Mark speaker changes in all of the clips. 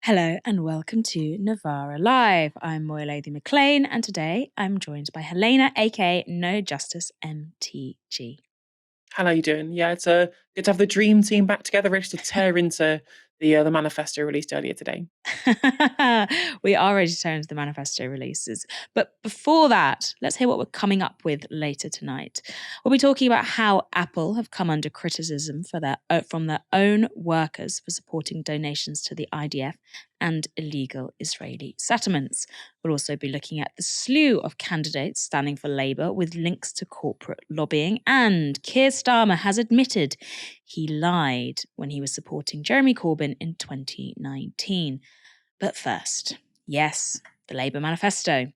Speaker 1: Hello and welcome to Novara Live. I'm Moya Lothian-McLean and today I'm joined by Helena, aka No Justice MTG.
Speaker 2: How are you doing? Yeah, it's good to have the dream team back together, ready to tear into the manifesto released earlier today.
Speaker 1: We are ready to turn into the manifesto releases. But before that, let's hear what we're coming up with later tonight. We'll be talking about how Apple have come under criticism from their own workers for supporting donations to the IDF and illegal Israeli settlements. We'll also be looking at the slew of candidates standing for Labour with links to corporate lobbying. And Keir Starmer has admitted he lied when he was supporting Jeremy Corbyn in 2019. But first, yes, the Labour Manifesto.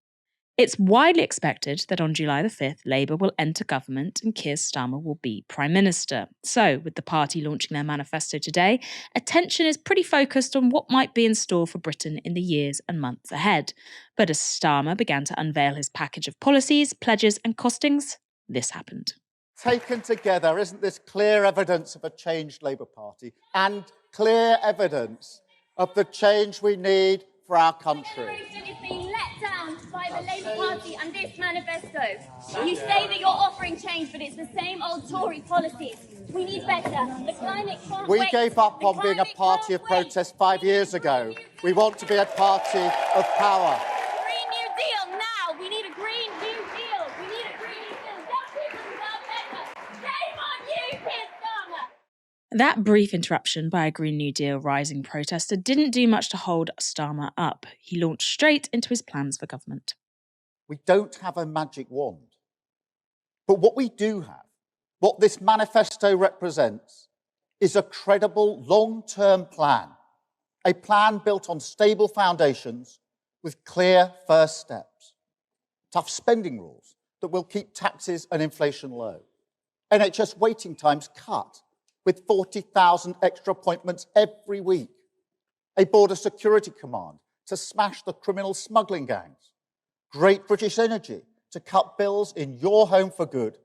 Speaker 1: It's widely expected that on July the 5th, Labour will enter government and Keir Starmer will be Prime Minister. So, with the party launching their manifesto today, attention is pretty focused on what might be in store for Britain in the years and months ahead. But as Starmer began to unveil his package of policies, pledges and costings, this happened.
Speaker 3: Taken together, isn't this clear evidence of a changed Labour Party and clear evidence of the change we need for our country?
Speaker 4: Generation is being let down by the Labour Party and this manifesto. You say that you're offering change, but it's the same old Tory policies. We need better. The climate can't wait.
Speaker 3: We gave up on being a party of protest 5 years ago. We want to be a party of power.
Speaker 4: Green New Deal now. We need a Green New Deal. We need a Green New Deal. Young people deserve better. Shame on you, Keir Starmer.
Speaker 1: That brief interruption by a Green New Deal rising protester didn't do much to hold Starmer up. He launched straight into his plans for government.
Speaker 3: We don't have a magic wand. But what we do have, what this manifesto represents, is a credible long-term plan, a plan built on stable foundations with clear first steps. Tough spending rules that will keep taxes and inflation low. NHS waiting times cut with 40,000 extra appointments every week. A border security command to smash the criminal smuggling gangs. Great British Energy to cut bills in your home for good.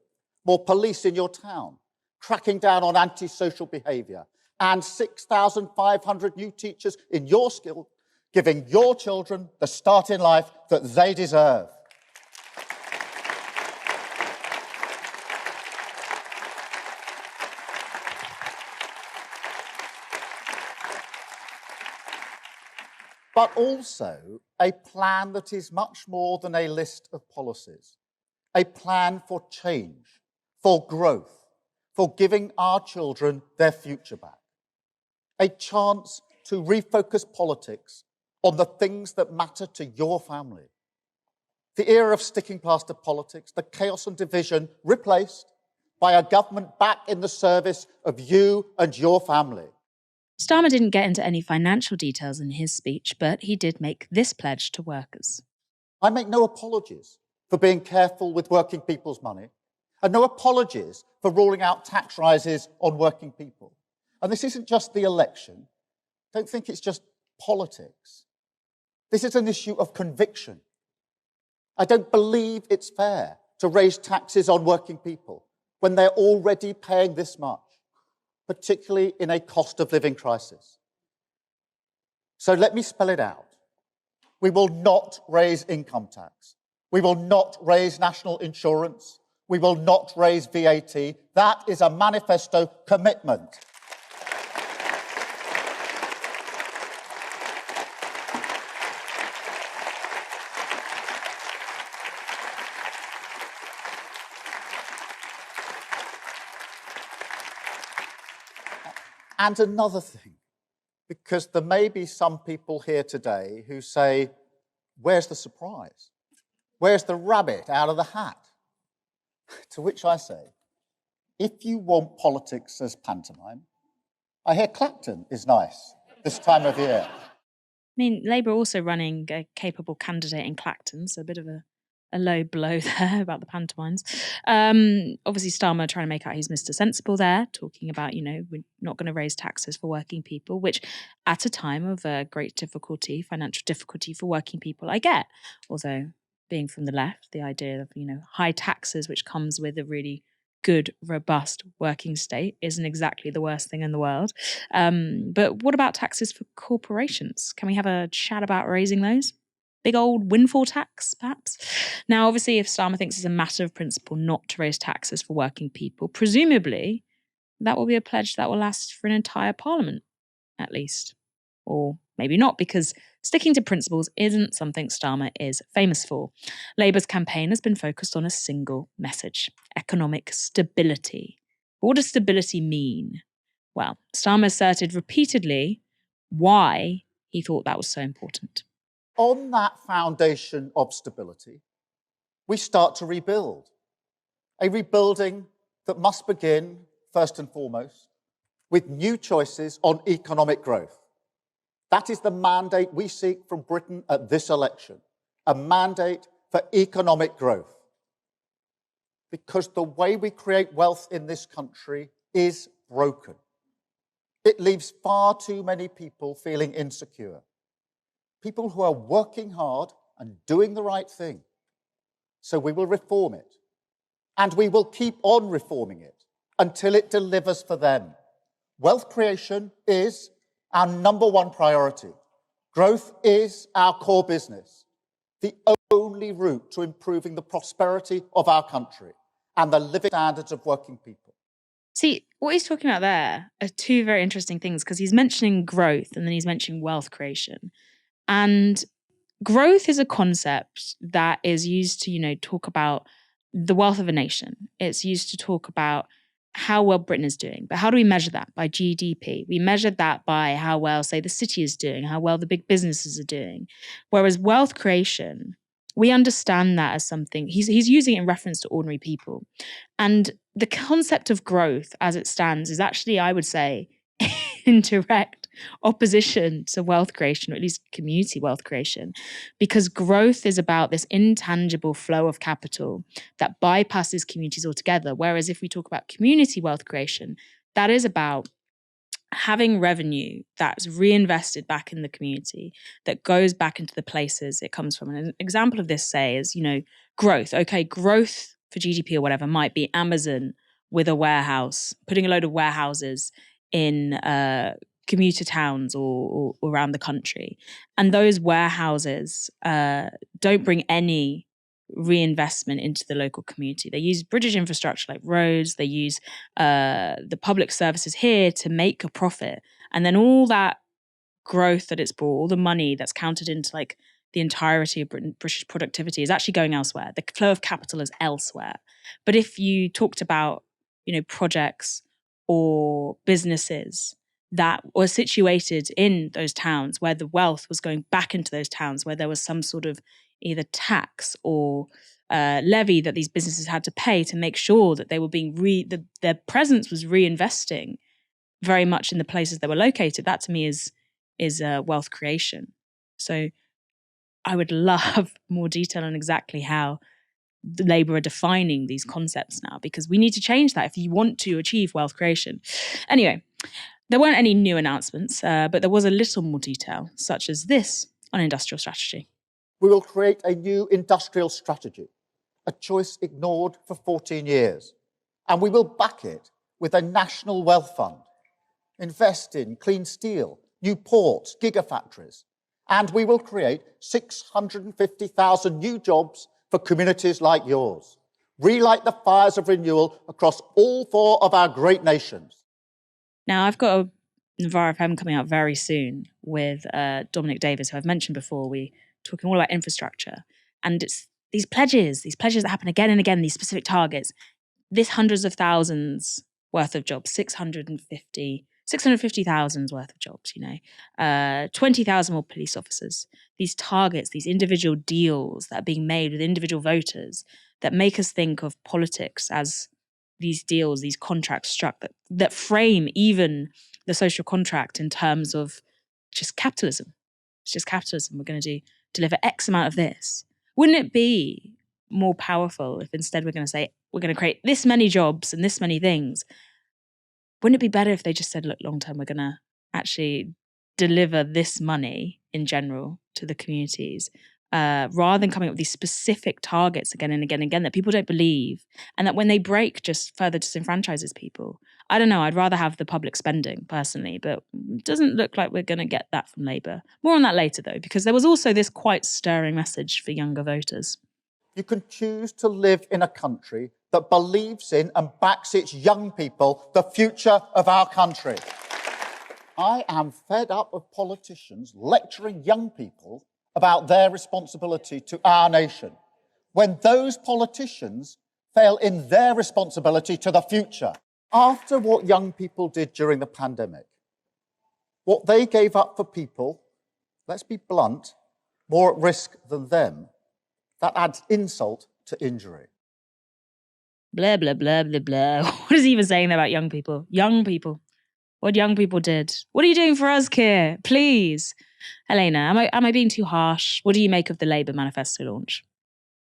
Speaker 3: More police in your town, cracking down on antisocial behaviour. And 6,500 new teachers in your school, giving your children the start in life that they deserve. But also a plan that is much more than a list of policies. A plan for change, for growth, for giving our children their future back. A chance to refocus politics on the things that matter to your family. The era of sticking plaster politics, the chaos and division replaced by a government back in the service of you and your family.
Speaker 1: Starmer didn't get into any financial details in his speech, but he did make this pledge to workers.
Speaker 3: I make no apologies for being careful with working people's money, and no apologies for ruling out tax rises on working people. And this isn't just the election. Don't think it's just politics. This is an issue of conviction. I don't believe it's fair to raise taxes on working people when they're already paying this much, particularly in a cost of living crisis. So let me spell it out. We will not raise income tax. We will not raise national insurance. We will not raise VAT. That is a manifesto commitment. And another thing, because there may be some people here today who say, where's the surprise? Where's the rabbit out of the hat? To which I say, if you want politics as pantomime, I hear Clacton is nice this time of year.
Speaker 1: I mean, Labour also running a capable candidate in Clacton, so a bit of a low blow there about the pantomimes. Obviously, Starmer trying to make out he's Mr. Sensible there, talking about, we're not going to raise taxes for working people, which at a time of great difficulty, financial difficulty for working people, I get. Although, being from the left, the idea of, high taxes, which comes with a really good, robust working state isn't exactly the worst thing in the world. But what about taxes for corporations? Can we have a chat about raising those? Big old windfall tax, perhaps? Now, obviously, if Starmer thinks it's a matter of principle not to raise taxes for working people, presumably that will be a pledge that will last for an entire parliament, at least. Or maybe not, because sticking to principles isn't something Starmer is famous for. Labour's campaign has been focused on a single message: economic stability. But what does stability mean? Well, Starmer asserted repeatedly why he thought that was so important.
Speaker 3: On that foundation of stability, we start to rebuild. A rebuilding that must begin, first and foremost, with new choices on economic growth. That is the mandate we seek from Britain at this election, a mandate for economic growth. Because the way we create wealth in this country is broken. It leaves far too many people feeling insecure. People who are working hard and doing the right thing. So we will reform it. And we will keep on reforming it until it delivers for them. Wealth creation is our number one priority. Growth is our core business, the only route to improving the prosperity of our country and the living standards of working people.
Speaker 1: See, what he's talking about there are two very interesting things, because he's mentioning growth and then he's mentioning wealth creation. And growth is a concept that is used to, talk about the wealth of a nation. It's used to talk about how well Britain is doing. But how do we measure that? By GDP. We measure that by how well, say, the city is doing, how well the big businesses are doing. Whereas wealth creation, we understand that as something, he's using it in reference to ordinary people. And the concept of growth as it stands is actually, I would say, in direct opposition to wealth creation, or at least community wealth creation, because growth is about this intangible flow of capital that bypasses communities altogether. Whereas if we talk about community wealth creation, that is about having revenue that's reinvested back in the community, that goes back into the places it comes from. And an example of this, say, is, growth. Okay, growth for GDP or whatever might be Amazon with a warehouse, putting a load of warehouses in commuter towns or around the country. And those warehouses don't bring any reinvestment into the local community. They use British infrastructure like roads, they use the public services here to make a profit. And then all that growth that it's brought, all the money that's counted into like the entirety of British productivity is actually going elsewhere. The flow of capital is elsewhere. But if you talked about, projects or businesses that were situated in those towns where the wealth was going back into those towns, where there was some sort of either tax or levy that these businesses had to pay to make sure that they were being their presence was reinvesting very much in the places they were located. That to me is wealth creation. So I would love more detail on exactly how the Labour are defining these concepts now, because we need to change that if you want to achieve wealth creation. Anyway, there weren't any new announcements, but there was a little more detail, such as this on industrial strategy.
Speaker 3: We will create a new industrial strategy, a choice ignored for 14 years. And we will back it with a national wealth fund, invest in clean steel, new ports, gigafactories. And we will create 650,000 new jobs for communities like yours. Relight the fires of renewal across all four of our great nations.
Speaker 1: Now, I've got a Novara FM coming out very soon with Dominic Davis, who I've mentioned before. We're talking all about infrastructure. And it's these pledges that happen again and again, these specific targets. This hundreds of thousands worth of jobs, 650,000 worth of jobs, 20,000 more police officers. These targets, these individual deals that are being made with individual voters that make us think of politics as these deals, these contracts struck that frame even the social contract in terms of just capitalism. It's just capitalism. We're going to deliver X amount of this. Wouldn't it be more powerful if instead we're going to say, we're going to create this many jobs and this many things? Wouldn't it be better if they just said, look, long term, we're going to actually deliver this money in general to the communities rather than coming up with these specific targets again and again and again that people don't believe, and that when they break just further disenfranchises people. I don't know, I'd rather have the public spending personally, but it doesn't look like we're going to get that from Labour. More on that later though, because there was also this quite stirring message for younger voters.
Speaker 3: You can choose to live in a country that believes in and backs its young people, the future of our country. I am fed up of politicians lecturing young people about their responsibility to our nation, when those politicians fail in their responsibility to the future. After what young people did during the pandemic, what they gave up for people, let's be blunt, more at risk than them, that adds insult to injury.
Speaker 1: Blah, blah, blah, blah, blah. What is he even saying there about young people? Young people. What young people did. What are you doing for us, Keir? Please. Helena, am I being too harsh? What do you make of the Labour manifesto launch?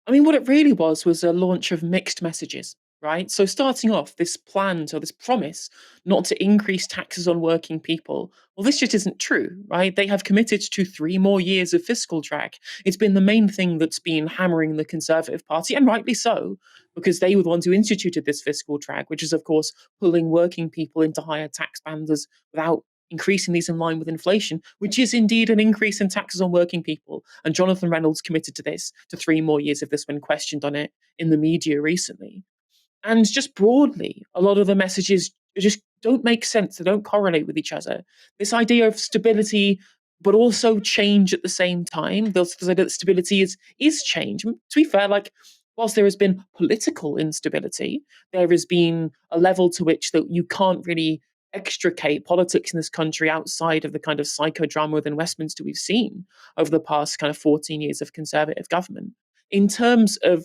Speaker 2: I mean, what it really was a launch of mixed messages, right? So starting off, this plan, so this promise not to increase taxes on working people, well, this just isn't true, right? They have committed to 3 more years of fiscal drag. It's been the main thing that's been hammering the Conservative Party, and rightly so, because they were the ones who instituted this fiscal drag, which is, of course, pulling working people into higher tax bands without increasing these in line with inflation, which is indeed an increase in taxes on working people. And Jonathan Reynolds committed to this, to 3 more years of this when questioned on it in the media recently. And just broadly, a lot of the messages just don't make sense. They don't correlate with each other. This idea of stability, but also change at the same time. This idea that stability is change. To be fair, like, whilst there has been political instability, there has been a level to which that you can't really extricate politics in this country outside of the kind of psychodrama within Westminster we've seen over the past kind of 14 years of Conservative government. In terms of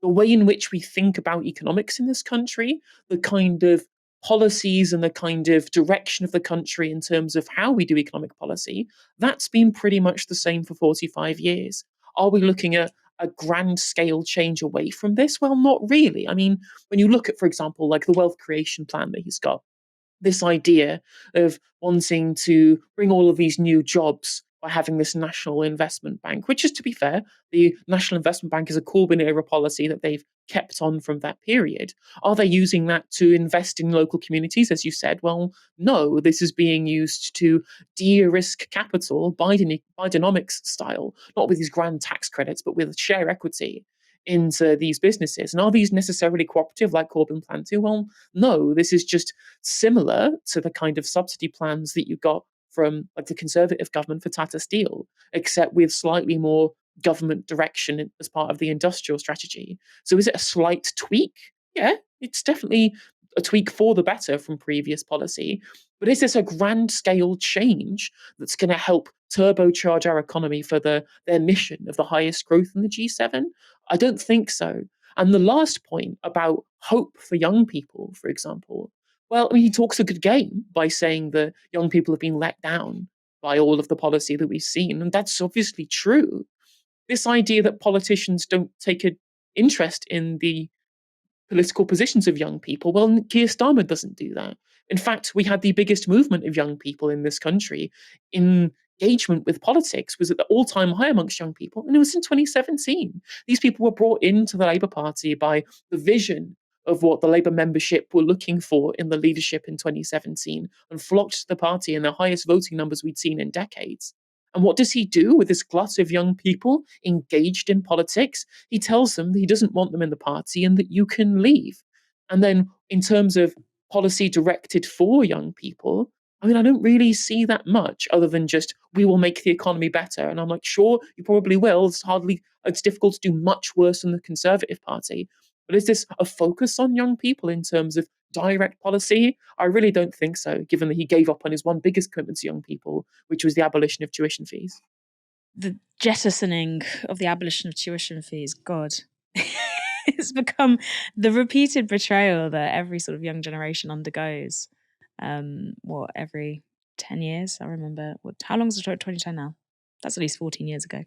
Speaker 2: the way in which we think about economics in this country, the kind of policies and the kind of direction of the country in terms of how we do economic policy, that's been pretty much the same for 45 years. Are we looking at a grand scale change away from this? Well, not really. I mean, when you look at, for example, like the wealth creation plan that he's got, this idea of wanting to bring all of these new jobs by having this national investment bank, which is, to be fair, the National Investment Bank is a Corbyn era policy that they've kept on from that period. Are they using that to invest in local communities, as you said? Well, no, this is being used to de-risk capital, Bidenomics style, not with these grand tax credits, but with share equity into these businesses. And are these necessarily cooperative like Corbyn planned to? Well, no, this is just similar to the kind of subsidy plans that you got from like the Conservative government for Tata Steel, except with slightly more government direction as part of the industrial strategy. So is it a slight tweak? Yeah, it's definitely a tweak for the better from previous policy. But is this a grand scale change that's going to help turbocharge our economy for their mission of the highest growth in the G7? I don't think so. And the last point about hope for young people, for example, well, I mean, he talks a good game by saying that young people have been let down by all of the policy that we've seen. And that's obviously true. This idea that politicians don't take an interest in the political positions of young people, well, Keir Starmer doesn't do that. In fact, we had the biggest movement of young people in this country. Engagement with politics was at the all-time high amongst young people, and it was in 2017. These people were brought into the Labour Party by the vision of what the Labour membership were looking for in the leadership in 2017 and flocked to the party in the highest voting numbers we'd seen in decades. And what does he do with this glut of young people engaged in politics? He tells them that he doesn't want them in the party and that you can leave. And then, in terms of policy directed for young people, I mean, I don't really see that much other than just, we will make the economy better. And I'm like, sure, you probably will. It's difficult to do much worse than the Conservative Party. But is this a focus on young people in terms of direct policy? I really don't think so, given that he gave up on his one biggest commitment to young people, which was the abolition of tuition fees.
Speaker 1: The jettisoning of the abolition of tuition fees, God. It's become the repeated betrayal that every sort of young generation undergoes. Every 10 years? I remember. How long is it? 2010 now? That's at least 14 years ago.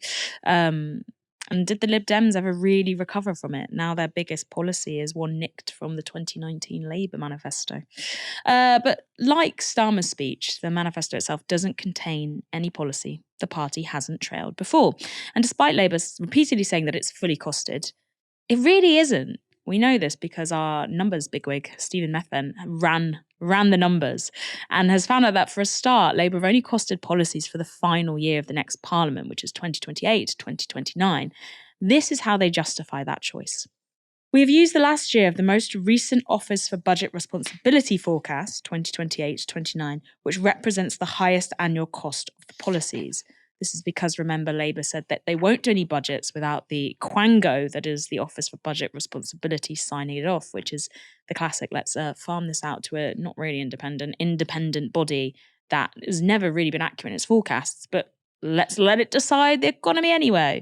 Speaker 1: And did the Lib Dems ever really recover from it? Now their biggest policy is one nicked from the 2019 Labour manifesto. But like Starmer's speech, the manifesto itself doesn't contain any policy the party hasn't trailed before. And despite Labour repeatedly saying that it's fully costed, it really isn't. We know this because our numbers bigwig, Stephen Methan, ran the numbers and has found out that for a start, Labour have only costed policies for the final year of the next parliament, which is 2028, 2029. This is how they justify that choice. We have used the last year of the most recent Office for Budget Responsibility forecast, 2028-29, which represents the highest annual cost of the policies. This is because, remember, Labour said that they won't do any budgets without the quango, that is the Office for Budget Responsibility, signing it off, which is the classic, let's farm this out to a not really independent body that has never really been accurate in its forecasts, but let's let it decide the economy anyway.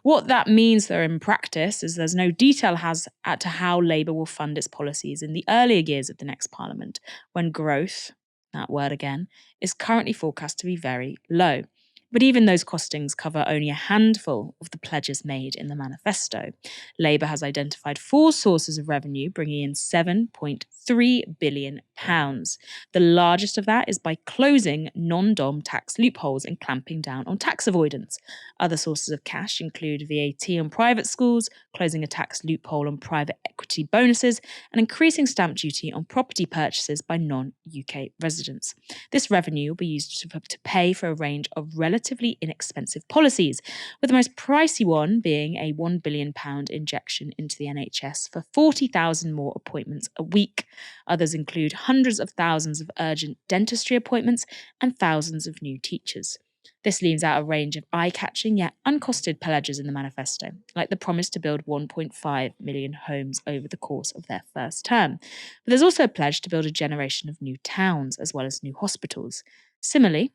Speaker 1: What that means, though, in practice is there's no detail as to how Labour will fund its policies in the earlier years of the next parliament, when growth, that word again, is currently forecast to be very low. But even those costings cover only a handful of the pledges made in the manifesto. Labour has identified 4 sources of revenue, bringing in £7.3 billion. The largest of that is by closing non-dom tax loopholes and clamping down on tax avoidance. Other sources of cash include VAT on private schools, closing a tax loophole on private equity bonuses, and increasing stamp duty on property purchases by non-UK residents. This revenue will be used to pay for a range of relatively inexpensive policies, with the most pricey one being a £1 billion injection into the NHS for 40,000 more appointments a week. Others include hundreds of thousands of urgent dentistry appointments and thousands of new teachers. This leaves out a range of eye-catching yet uncosted pledges in the manifesto, like the promise to build 1.5 million homes over the course of their first term. But there's also a pledge to build a generation of new towns as well as new hospitals. Similarly,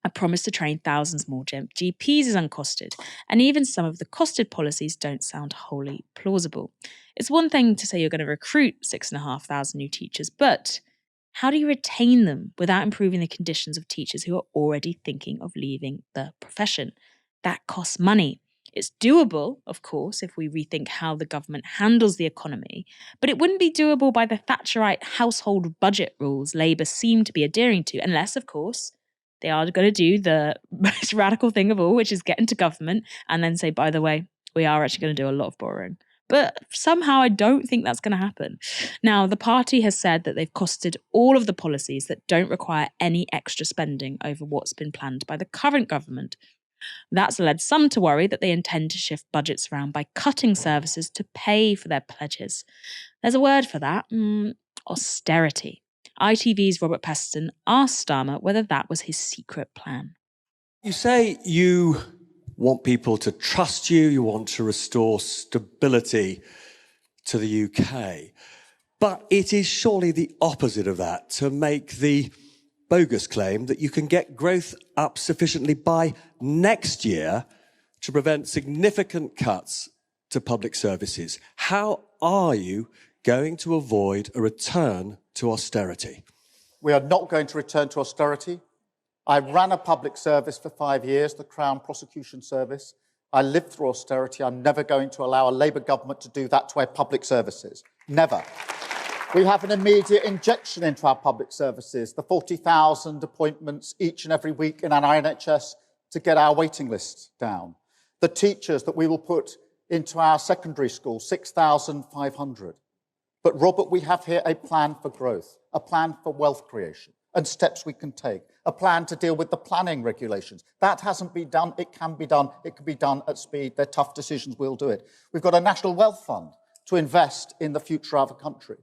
Speaker 1: a promise to train thousands more GPs is uncosted, and even some of the costed policies don't sound wholly plausible. It's one thing to say you're going to recruit 6,500 new teachers, but how do you retain them without improving the conditions of teachers who are already thinking of leaving the profession? That costs money. It's doable, of course, if we rethink how the government handles the economy, but it wouldn't be doable by the Thatcherite household budget rules Labour seem to be adhering to, unless, of course, they are going to do the most radical thing of all, which is get into government and then say, by the way, we are actually going to do a lot of borrowing. But somehow I don't think that's going to happen. Now, the party has said that they've costed all of the policies that don't require any extra spending over what's been planned by the current government. That's led some to worry that they intend to shift budgets around by cutting services to pay for their pledges. There's a word for that, austerity. ITV's Robert Peston asked Starmer whether that was his secret plan.
Speaker 5: You say you want people to trust you, you want to restore stability to the UK, but it is surely the opposite of that to make the bogus claim that you can get growth up sufficiently by next year to prevent significant cuts to public services. How are you going to avoid a return to austerity?
Speaker 3: We are not going to return to austerity. I ran a public service for 5 years, the Crown Prosecution Service. I lived through austerity. I'm never going to allow a Labour government to do that to our public services. Never. We have an immediate injection into our public services, the 40,000 appointments each and every week in our NHS to get our waiting lists down. The teachers that we will put into our secondary school, 6,500. But, Robert, we have here a plan for growth, a plan for wealth creation and steps we can take, a plan to deal with the planning regulations. That hasn't been done. It can be done. It can be done at speed. They're tough decisions. We'll do it. We've got a national wealth fund to invest in the future of our country.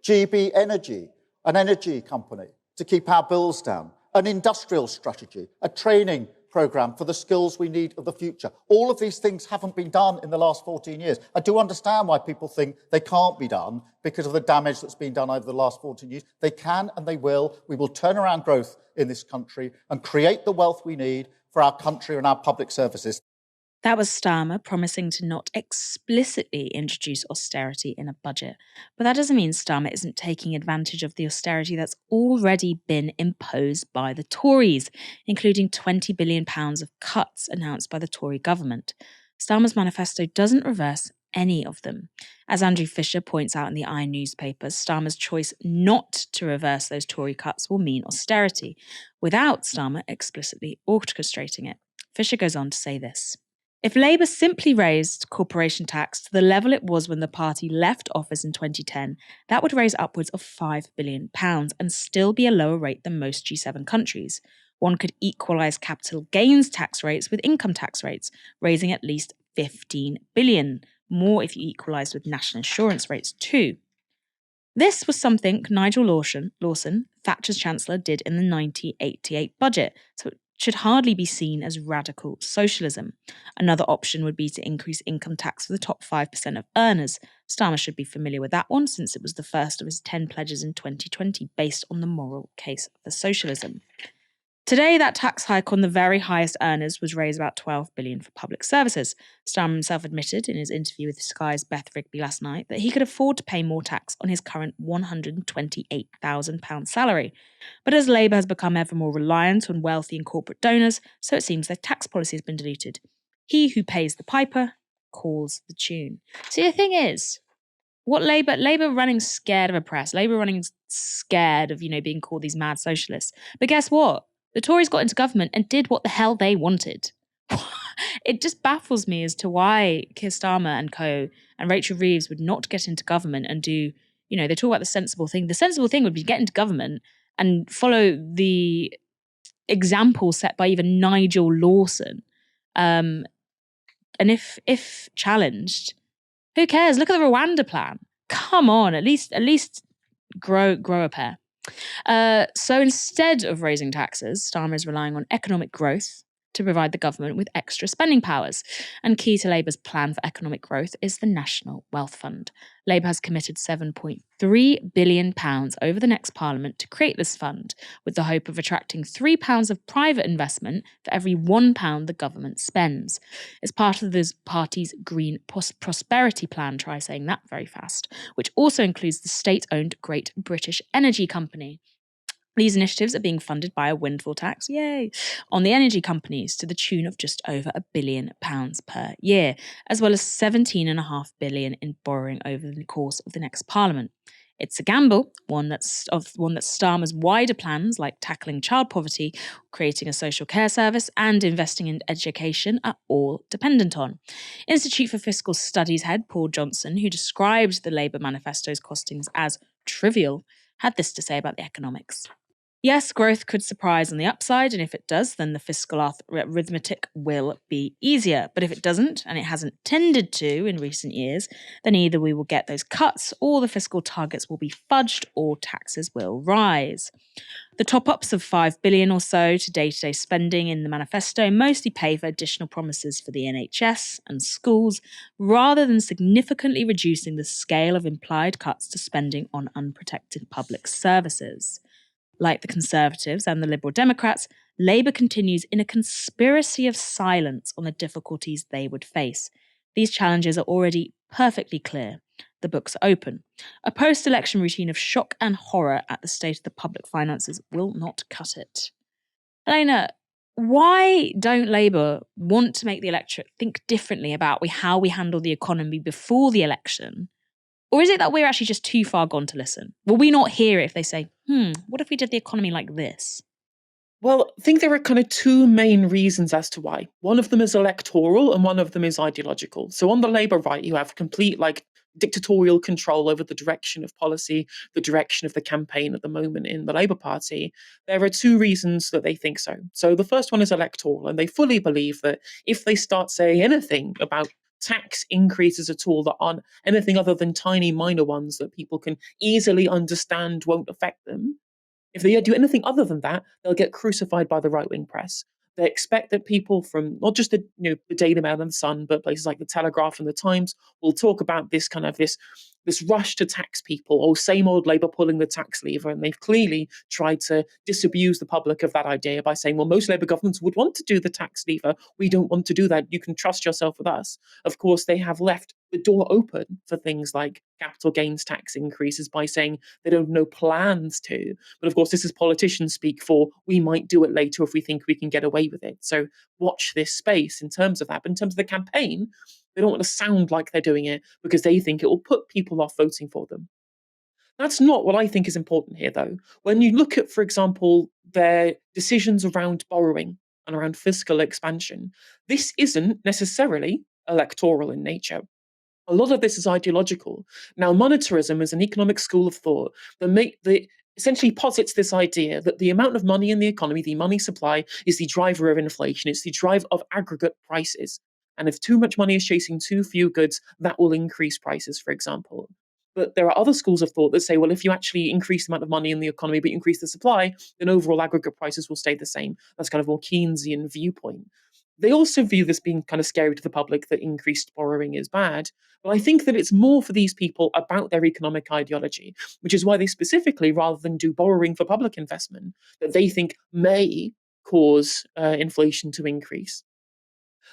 Speaker 3: GB Energy, an energy company to keep our bills down. An industrial strategy, a training programme for the skills we need of the future. All of these things haven't been done in the last 14 years. I do understand why people think they can't be done because of the damage that's been done over the last 14 years. They can and they will. We will turn around growth in this country and create the wealth we need for our country and our public services.
Speaker 1: That was Starmer promising to not explicitly introduce austerity in a budget. But that doesn't mean Starmer isn't taking advantage of the austerity that's already been imposed by the Tories, including £20 billion of cuts announced by the Tory government. Starmer's manifesto doesn't reverse any of them. As Andrew Fisher points out in the Iron newspaper, Starmer's choice not to reverse those Tory cuts will mean austerity, without Starmer explicitly orchestrating it. Fisher goes on to say this. If Labour simply raised corporation tax to the level it was when the party left office in 2010, that would raise upwards of £5 billion and still be a lower rate than most G7 countries. One could equalise capital gains tax rates with income tax rates, raising at least £15 billion, more if you equalised with national insurance rates too. This was something Nigel Lawson, Thatcher's Chancellor, did in the 1988 budget, so it should hardly be seen as radical socialism. Another option would be to increase income tax for the top 5% of earners. Starmer should be familiar with that one, since it was the first of his 10 pledges in 2020 based on the moral case for socialism. Today, that tax hike on the very highest earners was raised about $12 billion for public services. Starmer himself admitted in his interview with Sky's Beth Rigby last night that he could afford to pay more tax on his current £128,000 salary. But as Labour has become ever more reliant on wealthy and corporate donors, so it seems their tax policy has been diluted. He who pays the piper calls the tune. See, the thing is, what Labour running scared of a press, Labour running scared of, being called these mad socialists. But guess what? The Tories got into government and did what the hell they wanted. It just baffles me as to why Keir Starmer and co and Rachel Reeves would not get into government and do, they talk about the sensible thing. The sensible thing would be get into government and follow the example set by even Nigel Lawson. And if challenged, who cares? Look at the Rwanda plan. Come on, at least grow a pair. So instead of raising taxes, Starmer is relying on economic growth to provide the government with extra spending powers. And key to Labour's plan for economic growth is the National Wealth Fund. Labour has committed £7.3 billion over the next Parliament to create this fund, with the hope of attracting £3 of private investment for every £1 the government spends. It's part of the party's Green Prosperity Plan, try saying that very fast, which also includes the state-owned Great British Energy Company. These initiatives are being funded by a windfall tax, yay, on the energy companies to the tune of just over £1 billion per year, as well as £17.5 billion in borrowing over the course of the next Parliament. It's a gamble, one that Starmer's wider plans, like tackling child poverty, creating a social care service, and investing in education, are all dependent on. Institute for Fiscal Studies head Paul Johnson, who described the Labour manifesto's costings as trivial, had this to say about the economics. Yes, growth could surprise on the upside, and if it does, then the fiscal arithmetic will be easier. But if it doesn't, and it hasn't tended to in recent years, then either we will get those cuts, or the fiscal targets will be fudged, or taxes will rise. The top-ups of $5 billion or so to day-to-day spending in the manifesto mostly pay for additional promises for the NHS and schools, rather than significantly reducing the scale of implied cuts to spending on unprotected public services. Like the Conservatives and the Liberal Democrats, Labour continues in a conspiracy of silence on the difficulties they would face. These challenges are already perfectly clear. The books are open. A post-election routine of shock and horror at the state of the public finances will not cut it. Elena, why don't Labour want to make the electorate think differently about how we handle the economy before the election? Or is it that we're actually just too far gone to listen? Will we not hear it if they say, what if we did the economy like this?
Speaker 2: Well, I think there are kind of two main reasons as to why. One of them is electoral and one of them is ideological. So on the Labour right, you have complete dictatorial control over the direction of policy, the direction of the campaign at the moment in the Labour Party. There are two reasons that they think so. So the first one is electoral, and they fully believe that if they start saying anything about tax increases at all that aren't anything other than tiny minor ones that people can easily understand won't affect them, if they do anything other than that, they'll get crucified by the right-wing press. They expect that people from not just the Daily Mail and the Sun, but places like the Telegraph and the Times will talk about this this rush to tax people, or same old Labour pulling the tax lever. And they've clearly tried to disabuse the public of that idea by saying, well, most Labour governments would want to do the tax lever. We don't want to do that. You can trust yourself with us. Of course, they have left the door open for things like capital gains tax increases by saying they don't have no plans to. But of course, this is politicians speak for, we might do it later if we think we can get away with it. So watch this space in terms of that. But in terms of the campaign, they don't want to sound like they're doing it because they think it will put people off voting for them. That's not what I think is important here, though. When you look at, for example, their decisions around borrowing, and around fiscal expansion, this isn't necessarily electoral in nature. A lot of this is ideological. Now, monetarism is an economic school of thought that essentially posits this idea that the amount of money in the economy, the money supply, is the driver of inflation. It's the drive of aggregate prices. And if too much money is chasing too few goods, that will increase prices, for example. But there are other schools of thought that say, well, if you actually increase the amount of money in the economy, but you increase the supply, then overall aggregate prices will stay the same. That's kind of more Keynesian viewpoint. They also view this being kind of scary to the public that increased borrowing is bad. But I think that it's more for these people about their economic ideology, which is why they specifically, rather than do borrowing for public investment, that they think may cause inflation to increase.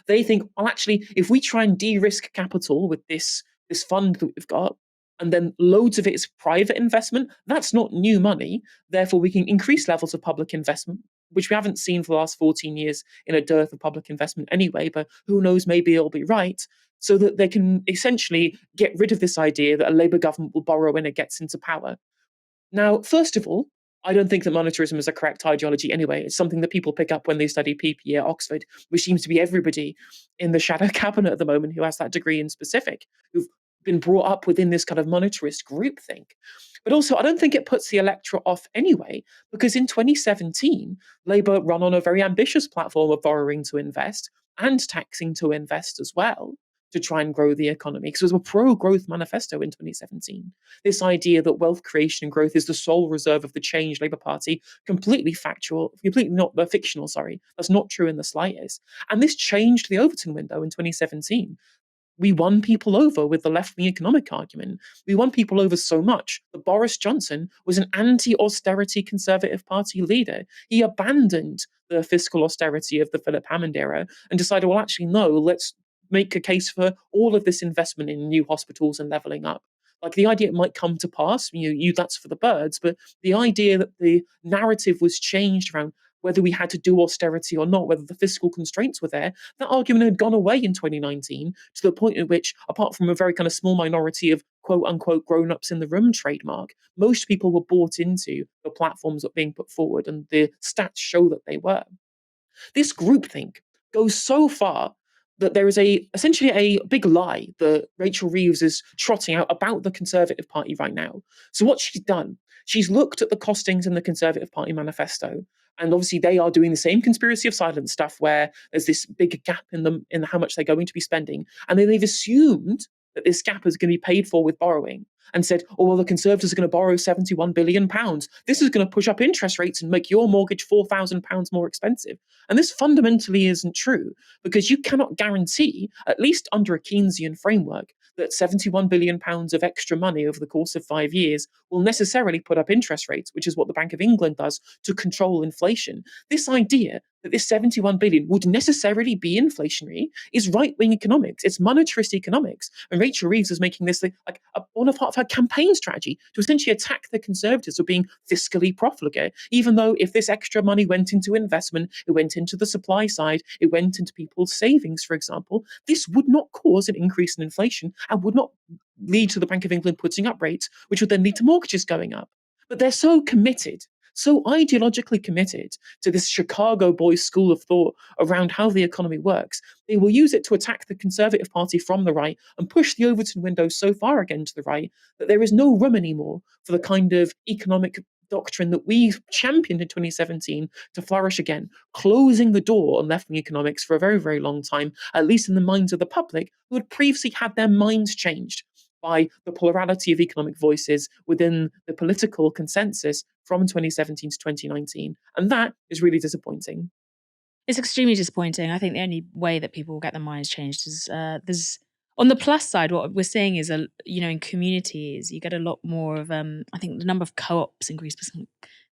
Speaker 2: They think, well, actually, if we try and de-risk capital with this fund that we've got, and then loads of it is private investment, that's not new money. Therefore, we can increase levels of public investment, which we haven't seen for the last 14 years in a dearth of public investment anyway, but who knows, maybe it'll be right, so that they can essentially get rid of this idea that a Labour government will borrow when it gets into power. Now, first of all, I don't think that monetarism is a correct ideology anyway. It's something that people pick up when they study PPE at Oxford, which seems to be everybody in the shadow cabinet at the moment who has that degree in specific, who've been brought up within this kind of monetarist groupthink. But also, I don't think it puts the electorate off anyway, because in 2017, Labour ran on a very ambitious platform of borrowing to invest and taxing to invest as well to try and grow the economy. Because it was a pro-growth manifesto in 2017. This idea that wealth creation and growth is the sole reserve of the Change Labour Party, completely factual, completely not fictional, sorry. That's not true in the slightest. And this changed the Overton window in 2017. We won people over with the left-wing economic argument. We won people over so much that Boris Johnson was an anti-austerity Conservative Party leader. He abandoned the fiscal austerity of the Philip Hammond era and decided, well, actually, no, let's make a case for all of this investment in new hospitals and levelling up. Like the idea it might come to pass, that's for the birds, but the idea that the narrative was changed around whether we had to do austerity or not, whether the fiscal constraints were there, that argument had gone away in 2019 to the point at which, apart from a very kind of small minority of quote unquote grown-ups in the room trademark, most people were bought into the platforms that were being put forward, and the stats show that they were. This groupthink goes so far that there is essentially a big lie that Rachel Reeves is trotting out about the Conservative Party right now. So what she's done, she's looked at the costings in the Conservative Party manifesto, and obviously they are doing the same conspiracy of silence stuff where there's this big gap in how much they're going to be spending, and then they've assumed that this gap is going to be paid for with borrowing, and said, oh, well, the Conservatives are going to borrow £71 billion. This is going to push up interest rates and make your mortgage £4,000 more expensive. And this fundamentally isn't true, because you cannot guarantee, at least under a Keynesian framework, that £71 billion of extra money over the course of 5 years will necessarily put up interest rates, which is what the Bank of England does to control inflation. This idea that this 71 billion would necessarily be inflationary is right-wing economics. It's monetarist economics. And Rachel Reeves is making this like one of her campaign strategy to essentially attack the Conservatives for being fiscally profligate, even though if this extra money went into investment, it went into the supply side, it went into people's savings, for example, this would not cause an increase in inflation and would not lead to the Bank of England putting up rates, which would then lead to mortgages going up. But they're so committed, so ideologically committed to this Chicago boys school of thought around how the economy works, they will use it to attack the Conservative Party from the right and push the Overton window so far again to the right that there is no room anymore for the kind of economic doctrine that we championed in 2017 to flourish again, closing the door on left-wing economics for a very, very long time, at least in the minds of the public who had previously had their minds changed by the plurality of economic voices within the political consensus from 2017 to 2019. And that is really disappointing.
Speaker 1: It's extremely disappointing. I think the only way that people will get their minds changed is there's on the plus side, what we're seeing is in communities you get a lot more of I think the number of co-ops increased by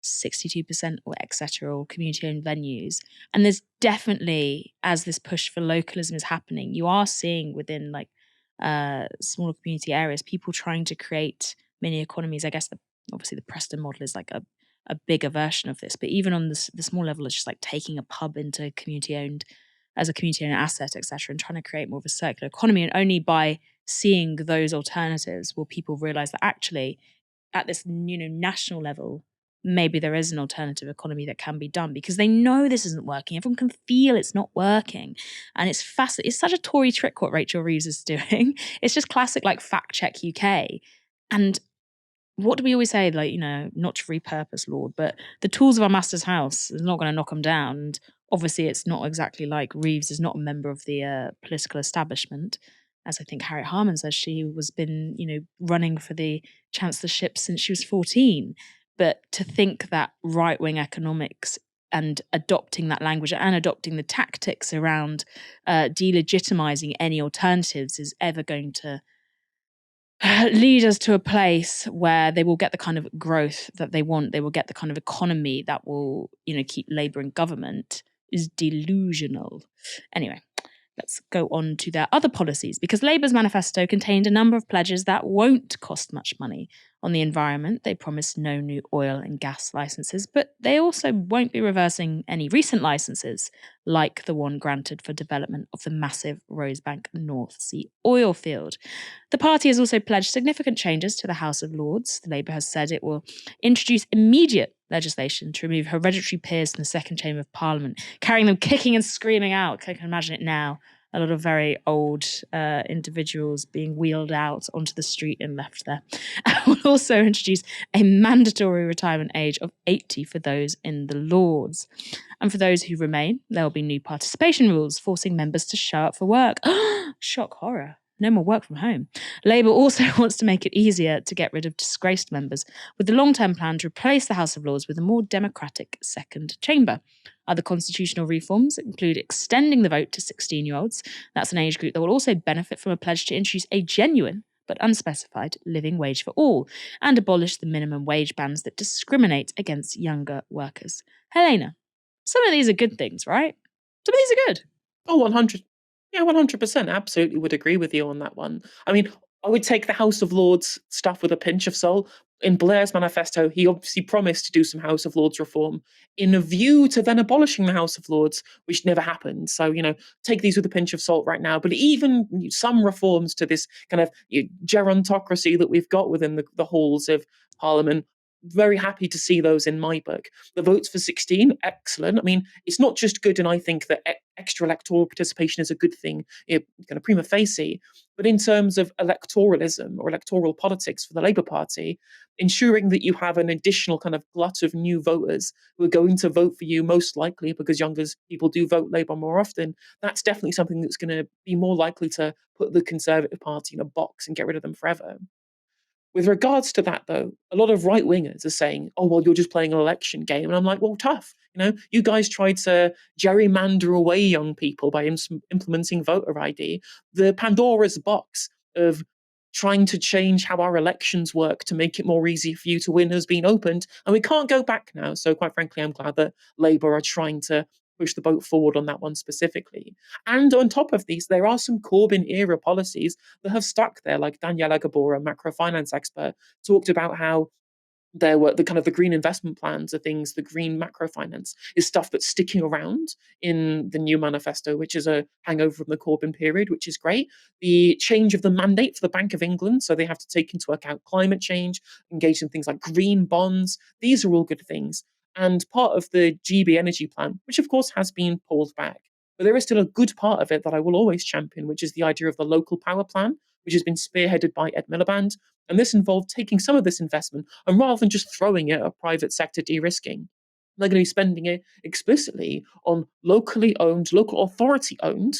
Speaker 1: 62% or etc. or community-owned venues. And there's definitely, as this push for localism is happening, you are seeing within smaller community areas people trying to create mini economies. I guess obviously the Preston model is like a bigger version of this, but even on the small level, it's just like taking a pub into community-owned as a community-owned asset, etc., and trying to create more of a circular economy. And only by seeing those alternatives will people realize that actually at this national level, maybe there is an alternative economy that can be done, because they know this isn't working. Everyone can feel it's not working. And it's fascinating. It's such a Tory trick what Rachel Reeves is doing. It's just classic, like, fact check UK. And what do we always say? Like, not to repurpose Lord, but the tools of our master's house is not going to knock them down. And obviously it's not exactly like Reeves is not a member of the political establishment. As I think Harriet Harman says, she was been, running for the chancellorship since she was 14. But to think that right-wing economics and adopting that language and adopting the tactics around delegitimizing any alternatives is ever going to lead us to a place where they will get the kind of growth that they want, they will get the kind of economy that will, keep Labour in government, is delusional. Anyway, let's go on to their other policies, because Labour's manifesto contained a number of pledges that won't cost much money. On the environment, they promised no new oil and gas licences, but they also won't be reversing any recent licences, like the one granted for development of the massive Rosebank North Sea oil field. The party has also pledged significant changes to the House of Lords. Labour has said it will introduce immediate legislation to remove hereditary peers from the second chamber of Parliament, carrying them kicking and screaming out. I can imagine it now. A lot of very old individuals being wheeled out onto the street and left there. We'll also introduce a mandatory retirement age of 80 for those in the Lords. And for those who remain, there will be new participation rules forcing members to show up for work. Shock horror. No more work from home. Labour also wants to make it easier to get rid of disgraced members, with the long-term plan to replace the House of Lords with a more democratic second chamber. Other constitutional reforms include extending the vote to 16-year-olds. That's an age group that will also benefit from a pledge to introduce a genuine but unspecified living wage for all, and abolish the minimum wage bans that discriminate against younger workers. Helena, some of these are good things, right? Some of these are good.
Speaker 2: Oh, 100. Yeah, 100%. Absolutely would agree with you on that one. I mean, I would take the House of Lords stuff with a pinch of salt. In Blair's manifesto, he obviously promised to do some House of Lords reform in a view to then abolishing the House of Lords, which never happened. So, take these with a pinch of salt right now. But even some reforms to this kind of gerontocracy that we've got within the halls of Parliament, very happy to see those in my book. The votes for 16, excellent. I mean, it's not just good, and I think that extra electoral participation is a good thing, kind of prima facie, but in terms of electoralism or electoral politics for the Labour Party, ensuring that you have an additional kind of glut of new voters who are going to vote for you, most likely because younger people do vote Labour more often, that's definitely something that's going to be more likely to put the Conservative Party in a box and get rid of them forever. With regards to that, though, a lot of right-wingers are saying, oh, well, you're just playing an election game. And I'm like, well, tough. You guys tried to gerrymander away young people by implementing voter ID. The Pandora's box of trying to change how our elections work to make it more easy for you to win has been opened. And we can't go back now. So quite frankly, I'm glad that Labour are trying to push the boat forward on that one specifically. And on top of these, there are some Corbyn-era policies that have stuck there, like Daniela Gabor, a macrofinance expert, talked about how there were the green investment plans are things, the green macrofinance is stuff that's sticking around in the new manifesto, which is a hangover from the Corbyn period, which is great. The change of the mandate for the Bank of England, so they have to take into account climate change, engage in things like green bonds. These are all good things. And part of the GB energy plan, which of course has been pulled back, but there is still a good part of it that I will always champion, which is the idea of the local power plan, which has been spearheaded by Ed Miliband. And this involved taking some of this investment and rather than just throwing it at private sector de-risking, they're going to be spending it explicitly on locally owned, local authority owned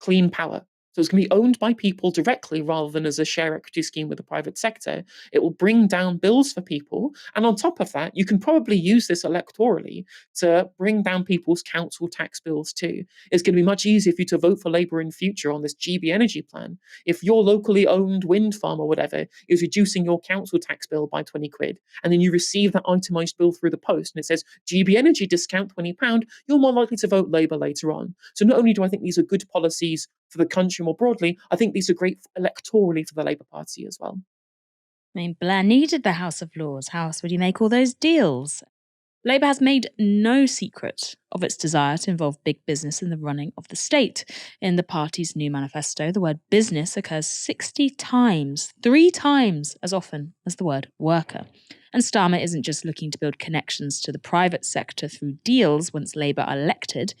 Speaker 2: clean power. So it's going to be owned by people directly rather than as a share equity scheme with the private sector. It will bring down bills for people. And on top of that, you can probably use this electorally to bring down people's council tax bills too. It's going to be much easier for you to vote for Labour in future on this GB energy plan if your locally owned wind farm or whatever is reducing your council tax bill by 20 quid. And then you receive that itemised bill through the post and it says GB energy discount £20, you're more likely to vote Labour later on. So not only do I think these are good policies for the country more broadly, I think these are great electorally for the Labour Party as well.
Speaker 1: I mean, Blair needed the House of Lords. How else would you make all those deals? Labour has made no secret of its desire to involve big business in the running of the state. In the party's new manifesto, the word business occurs 60 times, 3 times as often as the word worker. And Starmer isn't just looking to build connections to the private sector through deals once Labour are elected.